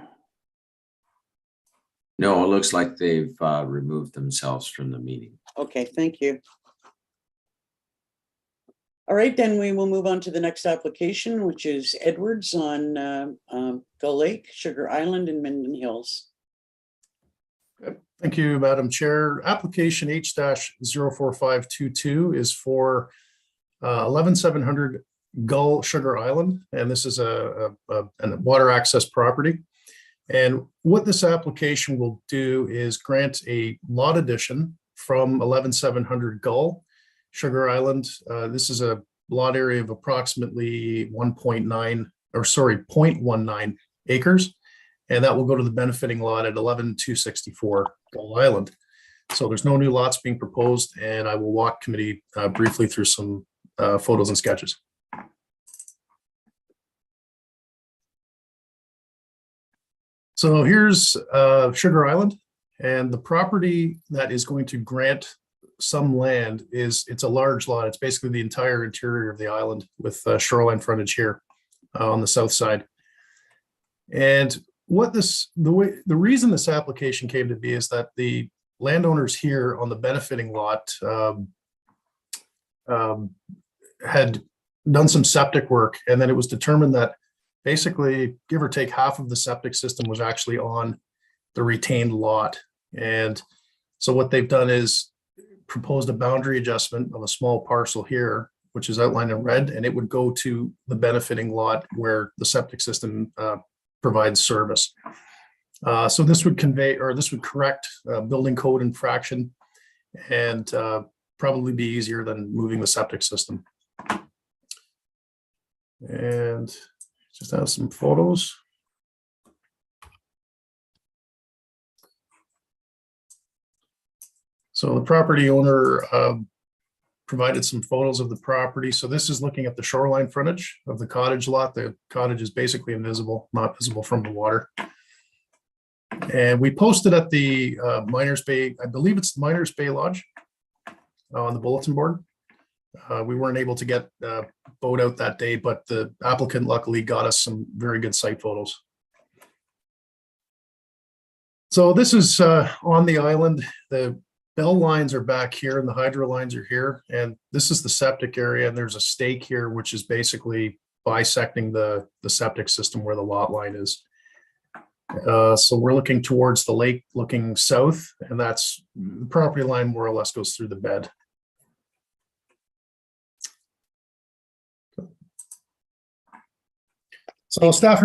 No, it looks like they've removed themselves from the meeting. Okay, thank you. All right, then we will move on to the next application, which is Edwards on Gull Lake, Sugar Island, and Minden Hills. Thank you, Madam Chair. Application H-04522 is for 11700 Gull Sugar Island, and this is a water access property. And what this application will do is grant a lot addition from 11700 Gull Sugar Island. This is a lot area of approximately 0.19 acres. And that will go to the benefiting lot at 11264 Gull Island. So there's no new lots being proposed, and I will walk committee briefly through some photos and sketches. So here's Sugar Island, and the property that is going to grant some land it's a large lot. It's basically the entire interior of the island with shoreline frontage here on the south side. And the reason this application came to be is that the landowners here on the benefiting lot had done some septic work, and then it was determined that basically, give or take, half of the septic system was actually on the retained lot. And so what they've done is proposed a boundary adjustment of a small parcel here, which is outlined in red, and it would go to the benefiting lot where the septic system provides service. So this would correct building code infraction and probably be easier than moving the septic system. And just have some photos. So the property owner provided some photos of the property. So this is looking at the shoreline frontage of the cottage lot. The cottage is basically invisible, not visible from the water. And we posted at the Miners Bay, I believe it's the Miners Bay Lodge on the bulletin board. We weren't able to get boat out that day, but the applicant luckily got us some very good site photos. So this is on the island. The bell lines are back here and the hydro lines are here. And this is the septic area. And there's a stake here, which is basically bisecting the septic system where the lot line is. So we're looking towards the lake, looking south, and that's the property line more or less goes through the bed. So staff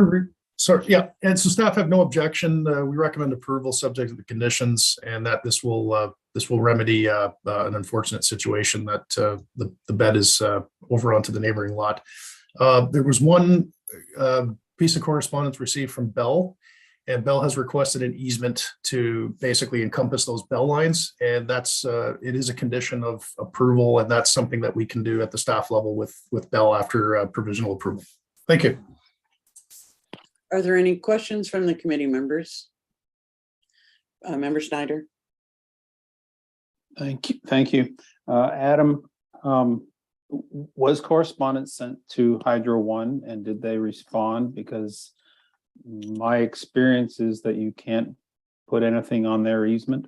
have no objection. We recommend approval subject to the conditions, and that this will remedy an unfortunate situation that the bed is over onto the neighboring lot. There was one piece of correspondence received from Bell, and Bell has requested an easement to basically encompass those bell lines. And that's it is a condition of approval, and that's something that we can do at the staff level with Bell after provisional approval. Thank you. Are there any questions from the committee members? Member Snyder? Thank you. Adam, was correspondence sent to Hydro One and did they respond? Because my experience is that you can't put anything on their easement.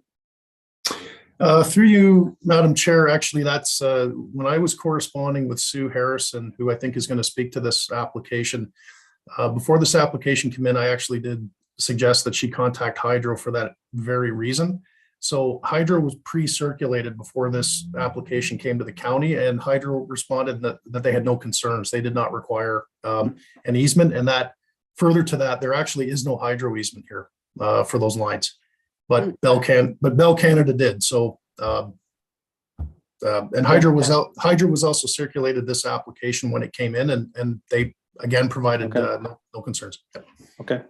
Through you, Madam Chair, actually, that's when I was corresponding with Sue Harrison, who I think is going to speak to this application. Before this application came in, I actually did suggest that she contact Hydro for that very reason. So Hydro was pre-circulated before this application came to the county, and Hydro responded that they had no concerns. They did not require an easement, and that further to that, there actually is no Hydro easement here for those lines, but Bell Canada did. So and Hydro was also circulated this application when it came in, and they again provided no concerns. Okay.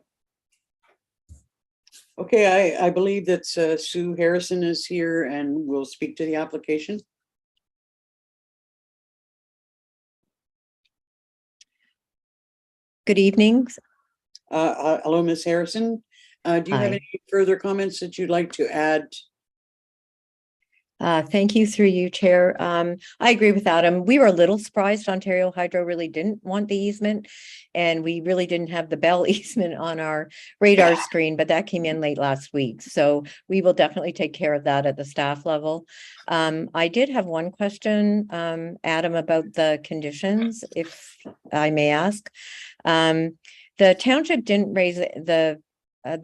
Okay, I believe that Sue Harrison is here and will speak to the application. Good evening. Hello, Ms. Harrison. Do you have Hi. any further comments that you'd like to add? Thank you through you, Chair. I agree with Adam. We were a little surprised Ontario Hydro really didn't want the easement, and we really didn't have the Bell easement on our radar screen, but that came in late last week. So we will definitely take care of that at the staff level. I did have one question, Adam, about the conditions, if I may ask. The township didn't raise the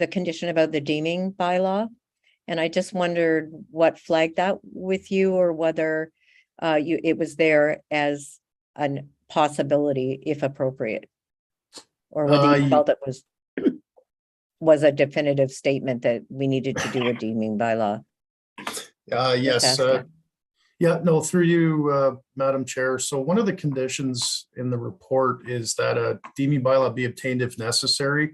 condition about the deeming bylaw. And I just wondered what flagged that with you, or whether it was there as a possibility, if appropriate, or whether you felt it was a definitive statement that we needed to do a deeming bylaw. Yes. Yeah, no, through you, Madam Chair. So one of the conditions in the report is that a deeming bylaw be obtained if necessary.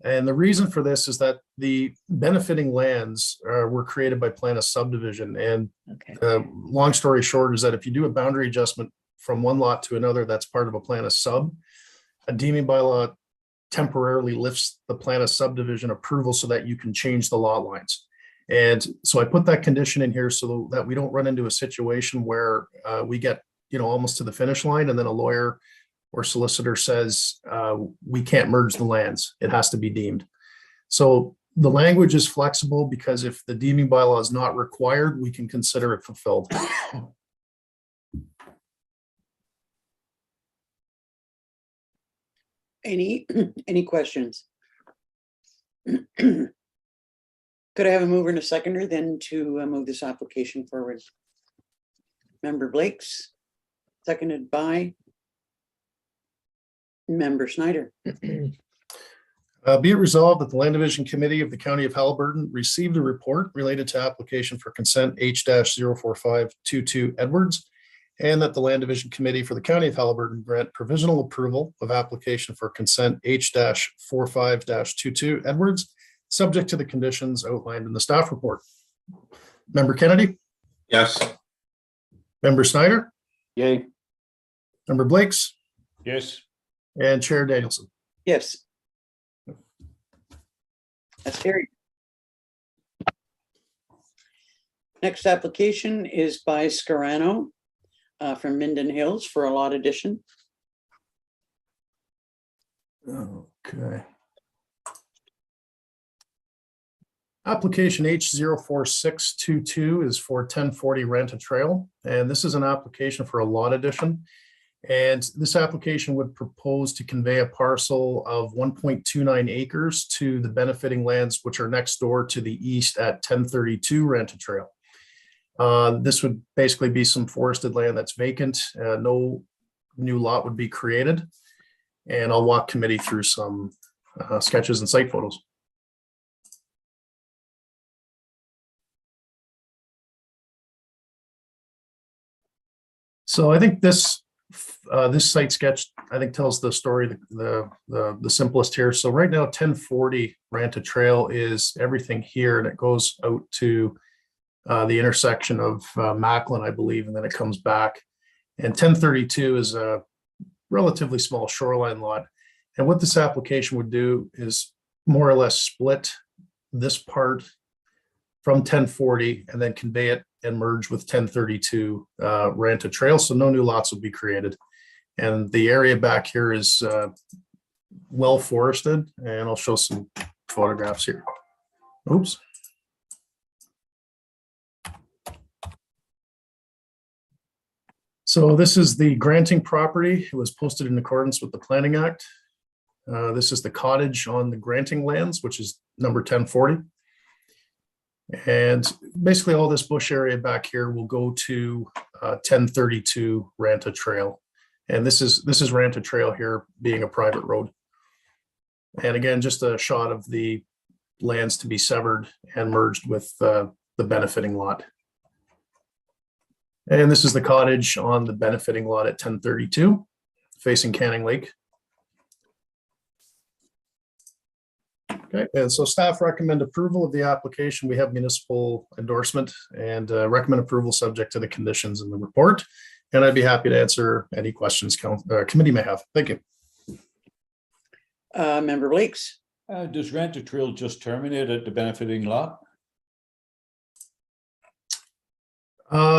And the reason for this is that the benefiting lands were created by plan of subdivision. And long story short is that if you do a boundary adjustment from one lot to another, that's part of a plan of sub. A deeming bylaw temporarily lifts the plan of subdivision approval so that you can change the lot lines. And so I put that condition in here so that we don't run into a situation where we get, almost to the finish line, and then a lawyer or solicitor says we can't merge the lands. It has to be deemed. So the language is flexible, because if the deeming bylaw is not required, we can consider it fulfilled. Any questions? Could I have a mover and a seconder then to move this application forward? Member Blakes, seconded by Member Snyder. Be it resolved that the Land Division Committee of the County of Haliburton received a report related to application for consent H-04522 Edwards, and that the Land Division Committee for the County of Haliburton grant provisional approval of application for consent H-45-22 Edwards, subject to the conditions outlined in the staff report. Member Kennedy? Yes. Member Snyder? Yay. Member Blakes? Yes. And Chair Danielson? Yes. That's carried. Next application is by Scarano from Minden Hills for a lot addition. Okay. Application H-04622 is for 1040 Renta Trail, and this is an application for a lot addition. And this application would propose to convey a parcel of 1.29 acres to the benefiting lands, which are next door to the east at 1032 Renta Trail. This would basically be some forested land that's vacant. No new lot would be created. And I'll walk committee through some sketches and site photos. So I think this this site sketch, I think, tells the story, the simplest here. So right now, 1040 Ranta Trail is everything here, and it goes out to the intersection of Macklin, I believe, and then it comes back. And 1032 is a relatively small shoreline lot. And what this application would do is more or less split this part from 1040 and then convey it and merge with 1032 Ranta Trail. So no new lots will be created. And the area back here is well forested, and I'll show some photographs here. Oops. So this is the granting property. It was posted in accordance with the Planning Act. This is the cottage on the granting lands, which is number 1040. And basically all this bush area back here will go to 1032 Ranta Trail. And this is Ranta Trail here being a private road. And again, just a shot of the lands to be severed and merged with the benefiting lot. And this is the cottage on the benefiting lot at 1032, facing Canning Lake. Okay, and so staff recommend approval of the application. We have municipal endorsement and recommend approval subject to the conditions in the report. And I'd be happy to answer any questions committee may have. Thank you. Member Lakes. Does Ranta Trail just terminate at the benefiting lot?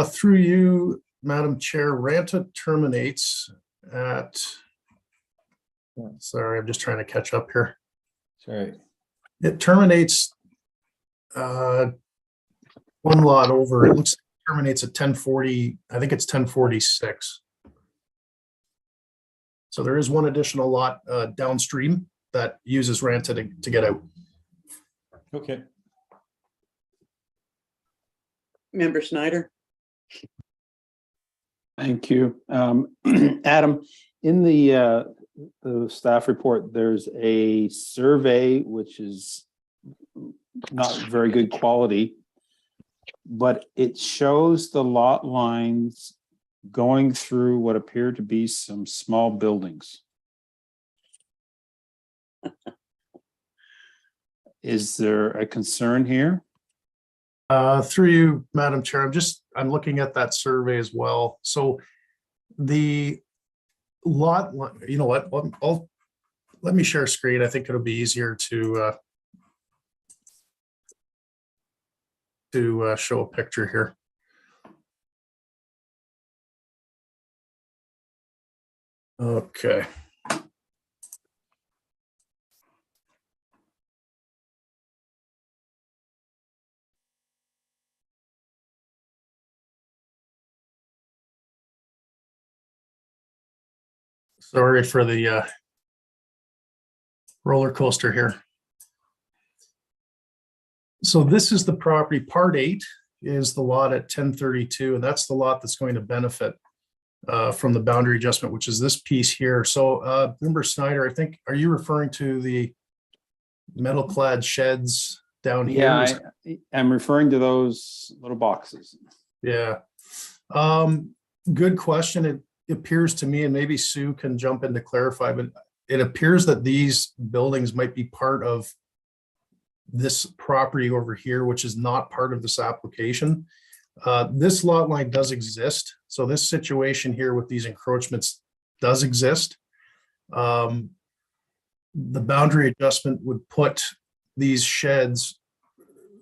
Through you, Madam Chair, Ranta terminates at, sorry, I'm just trying to catch up here. Sorry. It terminates one lot over. It looks like it terminates at 1040. I think it's 1046. So there is one additional lot downstream that uses Ranta to get out. Okay. Member Snyder. Thank you. Adam, in the staff report, there's a survey which is not very good quality, but it shows the lot lines going through what appear to be some small buildings. Is there a concern here? Through you, Madam Chair, I'm looking at that survey as well. So the lot, you know what, let me share screen. I think it'll be easier to show a picture here. Okay. Sorry for the roller coaster here. So this is the property. Part 8 is the lot at 1032, and that's the lot that's going to benefit from the boundary adjustment, which is this piece here. So Member Snyder, I think, are you referring to the metal clad sheds down here? Yeah, I'm referring to those little boxes. Yeah. Good question. It appears to me, and maybe Sue can jump in to clarify, but it appears that these buildings might be part of this property over here, which is not part of this application. This lot line does exist. So this situation here with these encroachments does exist. The boundary adjustment would put these sheds,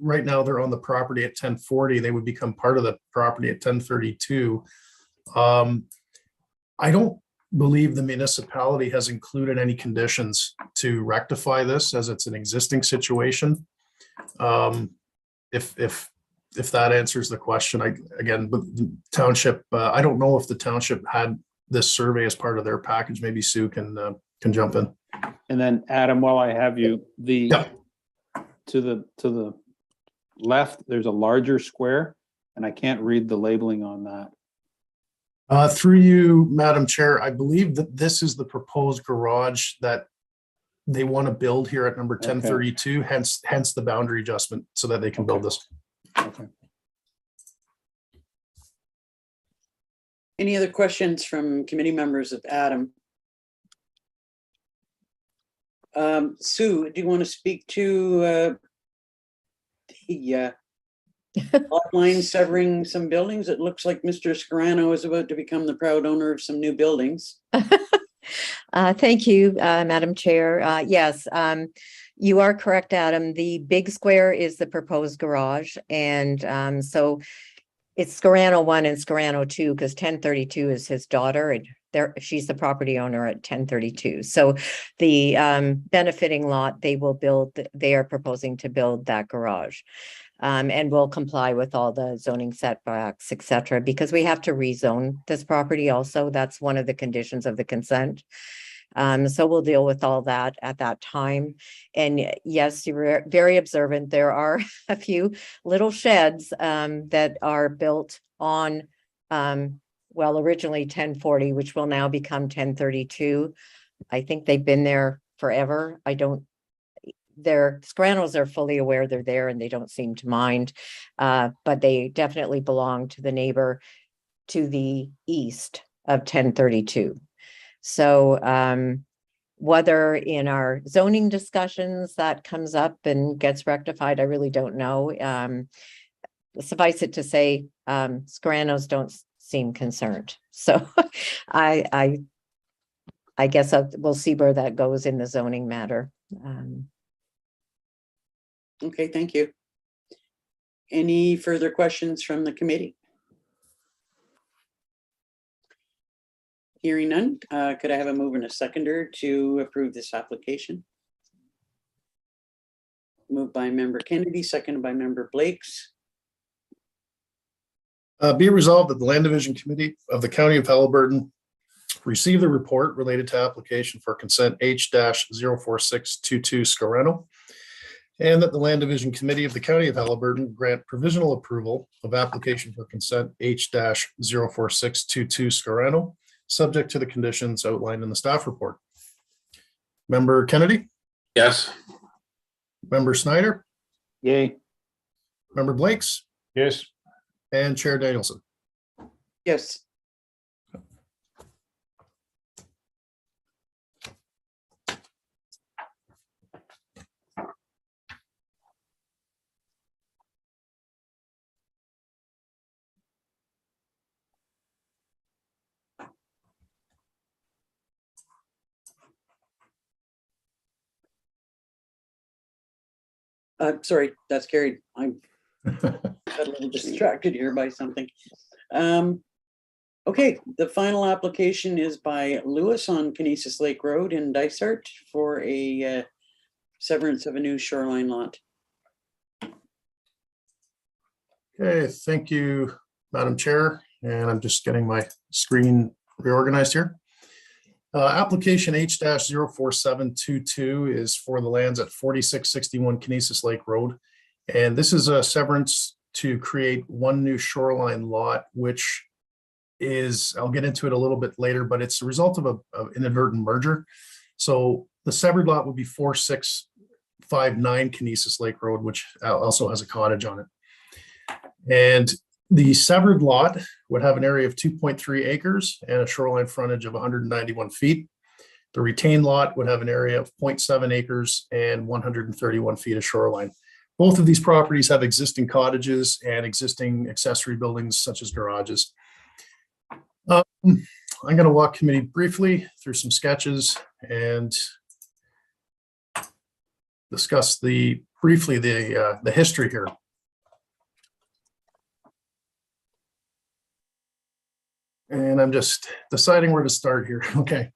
right now they're on the property at 1040. They would become part of the property at 1032. I don't believe the municipality has included any conditions to rectify this, as it's an existing situation. If that answers the question, again, but the township, I don't know if the township had this survey as part of their package. Maybe Sue can jump in. And then Adam, while I have you, to the left, there's a larger square, and I can't read the labeling on that. Through you, Madam Chair, I believe that this is the proposed garage that they want to build here at number 1032, hence the boundary adjustment, so that they can build this. Okay. Any other questions from committee members of Adam? Sue, do you want to speak to the lot line severing some buildings? It looks like Mr. Scarano is about to become the proud owner of some new buildings. Thank you, Madam Chair. Yes, you are correct, Adam. The big square is the proposed garage. And so it's Scarano 1 and Scarano 2 because 1032 is his daughter and she's the property owner at 1032. So the benefiting lot, they are proposing to build that garage. And will comply with all the zoning setbacks, et cetera, because we have to rezone this property also. That's one of the conditions of the consent. So we'll deal with all that at that time. And yes, you were very observant. There are a few little sheds that are built on, originally 1040, which will now become 1032. I think they've been there forever. Their Scranos are fully aware they're there and they don't seem to mind, but they definitely belong to the neighbor to the east of 1032. So whether in our zoning discussions that comes up and gets rectified, I really don't know. Suffice it to say, Scranos don't seem concerned. So I guess we'll see where that goes in the zoning matter. Okay, thank you. Any further questions from the committee? Hearing none, could I have a move and a seconder to approve this application? Moved by member Kennedy, seconded by member Blakes. Be resolved that the Land Division Committee of the County of Haliburton receive the report related to application for consent H-04622 Scarano, and that the Land Division Committee of the County of Haliburton grant provisional approval of application for consent H-04622 Scarano, subject to the conditions outlined in the staff report. Member Kennedy? Yes. Member Snyder? Yay. Member Blakes? Yes. And Chair Danielson. Yes. Sorry, that's carried. I'm got a little distracted here by something. Okay, the final application is by Lewis on Kinesis Lake Road in Dysart for a severance of a new shoreline lot. Okay, thank you, Madam Chair. And I'm just getting my screen reorganized here. Application H-04722 is for the lands at 4661 Kinesis Lake Road. And this is a severance to create one new shoreline lot, which is, I'll get into it a little bit later, but it's a result of an inadvertent merger. So the severed lot would be 4659 Kinesis Lake Road, which also has a cottage on it. And the severed lot would have an area of 2.3 acres and a shoreline frontage of 191 feet. The retained lot would have an area of 0.7 acres and 131 feet of shoreline. Both of these properties have existing cottages and existing accessory buildings such as garages. I'm going to walk committee briefly through some sketches and discuss briefly the history here. And I'm just deciding where to start here. Okay.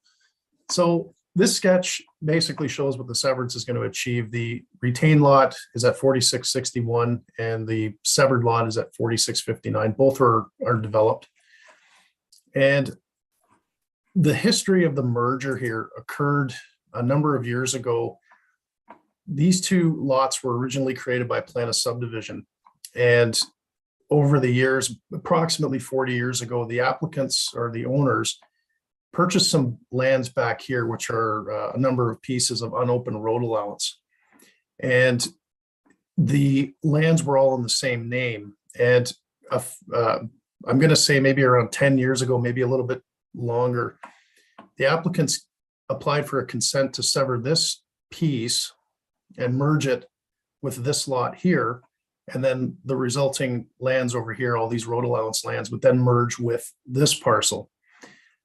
So this sketch basically shows what the severance is going to achieve. The retained lot is at 4661 and the severed lot is at 4659. Both are developed. And the history of the merger here occurred a number of years ago. These two lots were originally created by plan of subdivision. And over the years, approximately 40 years ago, the applicants or the owners purchased some lands back here, which are a number of pieces of unopened road allowance. And the lands were all in the same name. And I'm going to say maybe around 10 years ago, maybe a little bit longer, the applicants applied for a consent to sever this piece and merge it with this lot here. And then the resulting lands over here, all these road allowance lands would then merge with this parcel.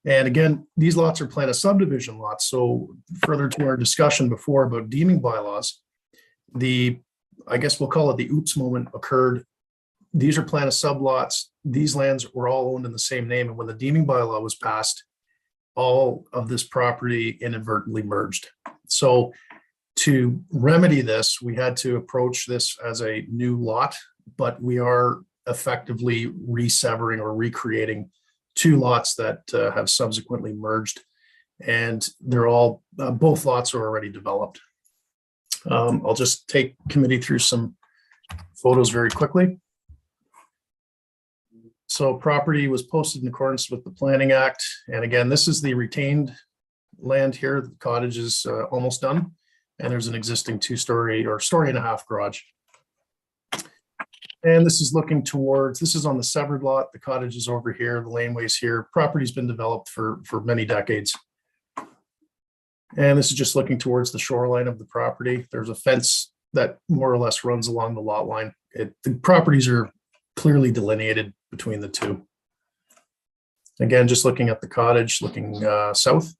And again, these lots are plan of subdivision lots. So further to our discussion before about deeming bylaws, I guess we'll call it the oops moment occurred. These are plan of sublots. These lands were all owned in the same name. And when the deeming bylaw was passed, all of this property inadvertently merged. So to remedy this, we had to approach this as a new lot, but we are effectively resevering or recreating two lots that have subsequently merged, and they're all both lots are already developed. I'll just take committee through some photos very quickly. So property was posted in accordance with the Planning Act. And again, this is the retained land here. The cottage is almost done. And there's an existing 2-story or story-and-a-half garage. And this is looking towards, this is on the severed lot. The cottage is over here, the laneway's here. Property's been developed for many decades. And this is just looking towards the shoreline of the property. There's a fence that more or less runs along the lot line. The properties are clearly delineated between the two. Again, just looking at the cottage, looking south.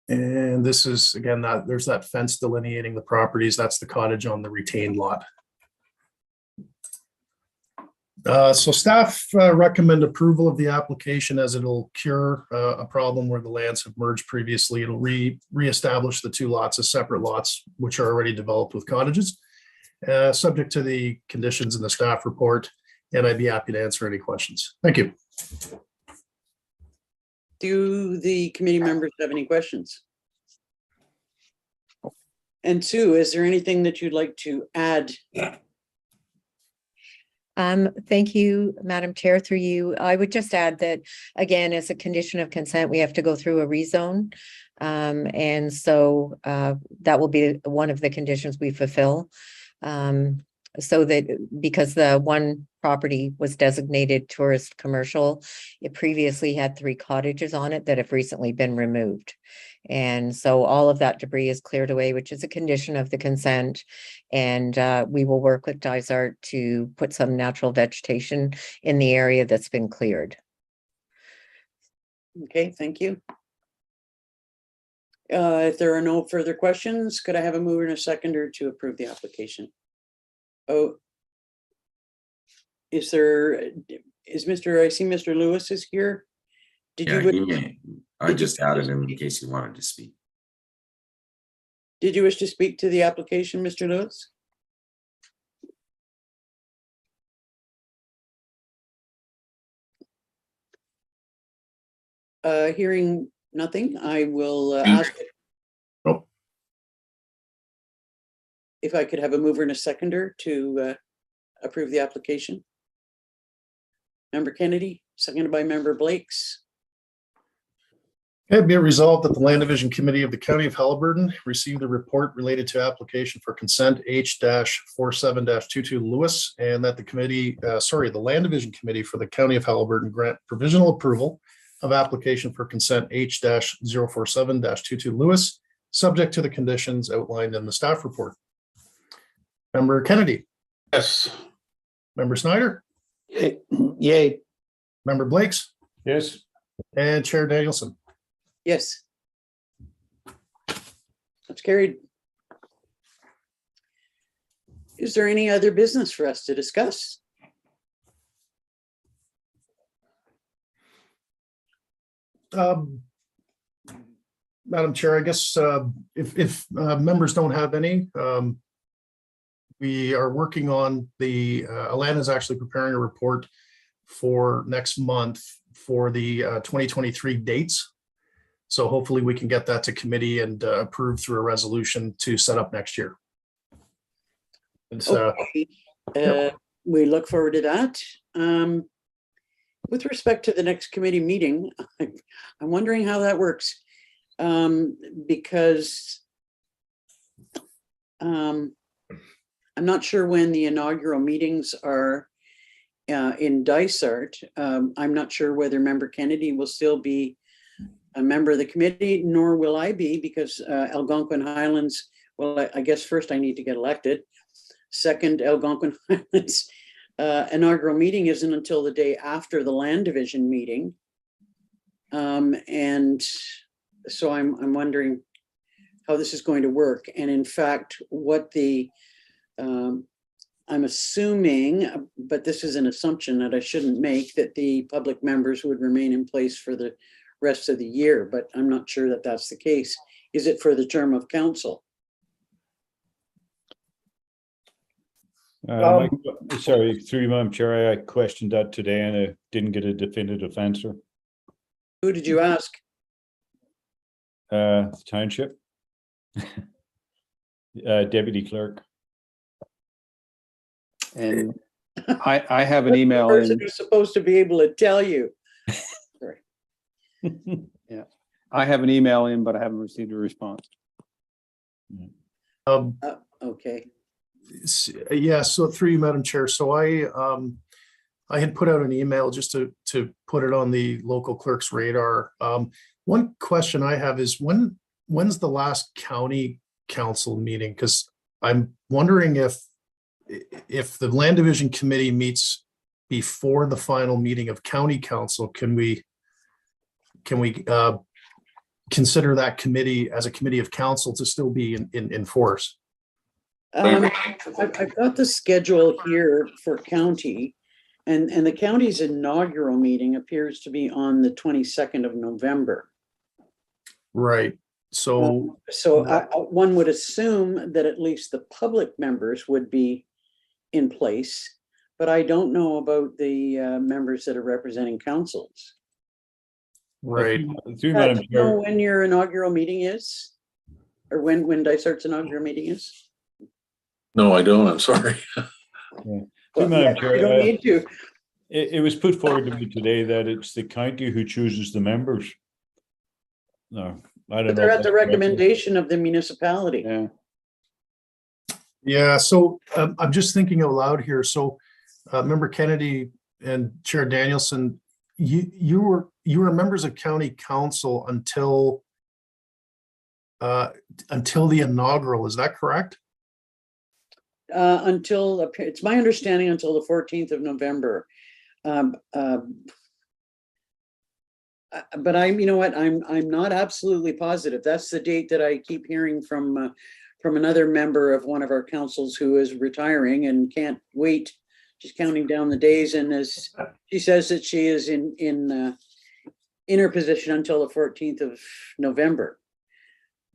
And this is, again, that there's that fence delineating the properties. That's the cottage on the retained lot. So staff recommend approval of the application as it'll cure a problem where the lands have merged previously. It'll reestablish the two lots as separate lots, which are already developed with cottages, subject to the conditions in the staff report. And I'd be happy to answer any questions. Thank you. Do the committee members have any questions? And Sue, is there anything that you'd like to add? Thank you, Madam Chair, through you. I would just add that, again, as a condition of consent, we have to go through a rezone. And so that will be one of the conditions we fulfill. So that because the one property was designated tourist commercial, it previously had 3 cottages on it that have recently been removed. And so all of that debris is cleared away, which is a condition of the consent. And we will work with Dysart to put some natural vegetation in the area that's been cleared. Okay, thank you. If there are no further questions, could I have a mover and a seconder to approve the application? Oh, I see Mr. Lewis is here. I just added him in case he wanted to speak. Did you wish to speak to the application, Mr. Lewis? Hearing nothing, I will ask if I could have a mover and a seconder to approve the application. Member Kennedy, seconded by Member Blakes. Okay, be it resolved that the Land Division Committee of the County of Haliburton received a report related to application for consent H-47-22 Lewis, and that the Land Division Committee for the County of Haliburton grant provisional approval of application for consent H-047-22 Lewis, subject to the conditions outlined in the staff report. Member Kennedy. Yes. Member Snyder. Yay. Member Blakes. Yes. And Chair Danielson. Yes. That's carried. Is there any other business for us to discuss? Madam Chair, I guess if members don't have any, we are working on Alana is actually preparing a report for next month for the 2023 dates. So hopefully we can get that to committee and approve through a resolution to set up next year. Okay. We look forward to that. With respect to the next committee meeting, I'm wondering how that works. Because I'm not sure when the inaugural meetings are, in Dysart. I'm not sure whether Member Kennedy will still be a member of the committee, nor will I be, because Algonquin Highlands, well, I guess first I need to get elected. Second, Algonquin Highlands inaugural meeting isn't until the day after the land division meeting. And so I'm wondering how this is going to work. And in fact, what I'm assuming, but this is an assumption that I shouldn't make, that the public members would remain in place for the rest of the year, but I'm not sure that that's the case. Is it for the term of council? Sorry, through you, Madam Chair, I questioned that today and I didn't get a definitive answer. Who did you ask? Township. Deputy clerk. And I have an That's the email person in, who's supposed to be able to tell you. I have an email in, but I haven't received a response. Okay. Yeah, so through you, Madam Chair. So I had put out an email just to put it on the local clerk's radar. One question I have is when's the last county council meeting? Because I'm wondering if the land division committee meets before the final meeting of county council, can we consider that committee as a committee of council to still be in force? I've got the schedule here for county, and the county's inaugural meeting appears to be on the 22nd of November. Right. So One would assume that at least the public members would be in place, but I don't know about the members that are representing councils. right. Through Do Madam you know Chair. when your inaugural meeting is? Or when Dysart's inaugural meeting is? No, I don't. I'm sorry. Through Well, Madam yeah, Chair, you don't need to. it was put forward to me today that it's the county who chooses the members. No, I don't But know. they're if at that's the correct. recommendation of the municipality. Yeah. Yeah, so I'm just thinking out loud here. So Member Kennedy and Chair Danielson, you were members of county council until the inaugural, is that correct? Until, it's my understanding, until the 14th of November. But you know what, I'm not absolutely positive. That's the date that I keep hearing from another member of one of our councils who is retiring and can't wait. She's counting down the days, and as she says that she is in her position until the 14th of November.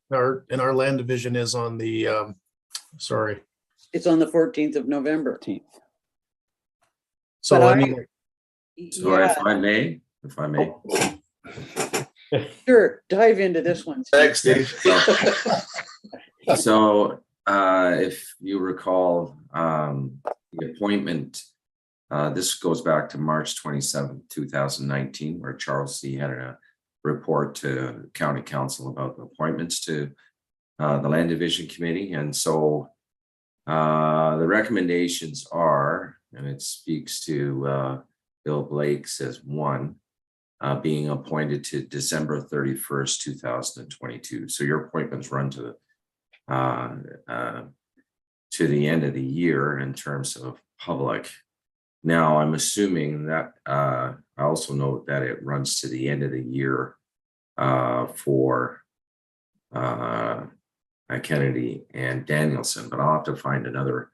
Our land division is on the sorry. It's on the 14th of November. So But I mean, So yeah, if I may. sure, dive into this one. Steve. Thanks, Steve. So if you recall, the appointment, this goes back to March 27th, 2019, where Charles C. had a report to County Council about the appointments to the Land Division Committee. And so the recommendations are, and it speaks to Bill Blake's as one, being appointed to December 31st, 2022. So your appointments run to the end of the year in terms of public. Now, I'm assuming that I also note that it runs to the end of the year for Kennedy and Danielson, but I'll have to find another.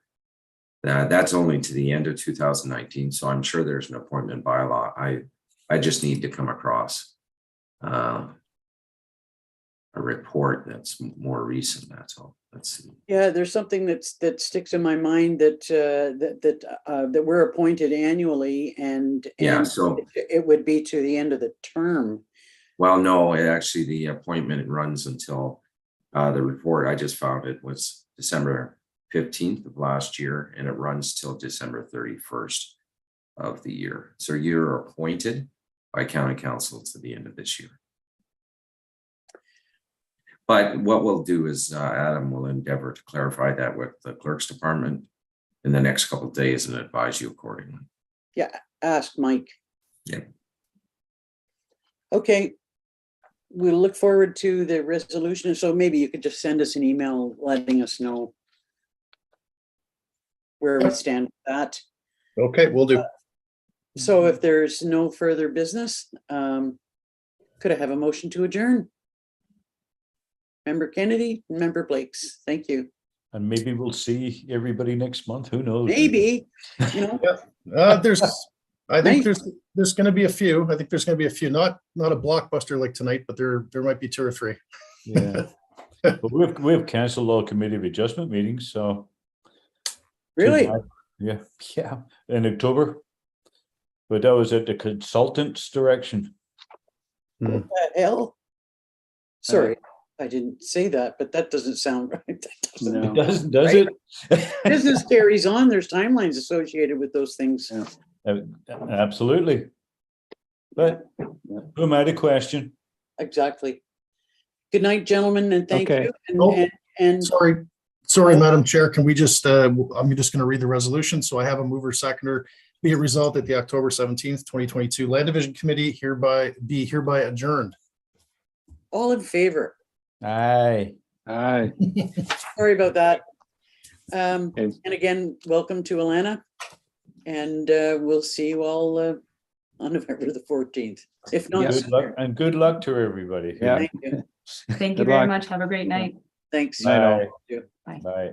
That's only to the end of 2019, so I'm sure there's an appointment bylaw. I just need to come across a report that's more recent. That's all. Let's see. Yeah, there's something that sticks in my mind that we're appointed annually, and Yeah, so it would be to the end of the term. well, no, actually the appointment runs until the report I just found it was December 15th of last year, and it runs till December 31st of the year. So you're appointed by County Council to the end of this year. But what we'll do is Adam will endeavor to clarify that with the clerk's department in the next couple of days and advise you accordingly. ask Mike. Yeah. Okay. We'll look forward to the resolution. So maybe you could just send us an email letting us know where we stand with that. Okay, we'll do. So if there's no further business, could I have a motion to adjourn? Member Kennedy, Member Blakes, thank you. And maybe we'll see everybody next month. Who knows? Maybe, you know, I think Nice. there's going to be a few. I think there's going to be a few, not a blockbuster like tonight, but there might be 2 or 3. Yeah. But we've canceled all committee of adjustment meetings, so. really, Yeah, in October. But that was at the consultant's direction. what the hell? Sorry, I didn't say that, but that doesn't sound right. That doesn't- No. It doesn't, does Right. it? Business carries on. There's timelines associated with those things. Yeah. Absolutely. But who made a question? Exactly. Good night, gentlemen, and thank Okay. you. Oh, And Sorry, Madam Chair, can we just, I'm just going to read the resolution. So I have a mover seconder. Be it resolved that the October 17th, 2022 Land Division Committee hereby adjourned. all in favor. Aye. Aye. Sorry about that. Okay. And again, welcome to Alana. And we'll see you all on November the 14th. If not, Yes. Good luck and good luck to everybody. Yeah. thank you. Thank Good you very luck. much. Have a great night. Thanks. Night all. Thank you. Bye.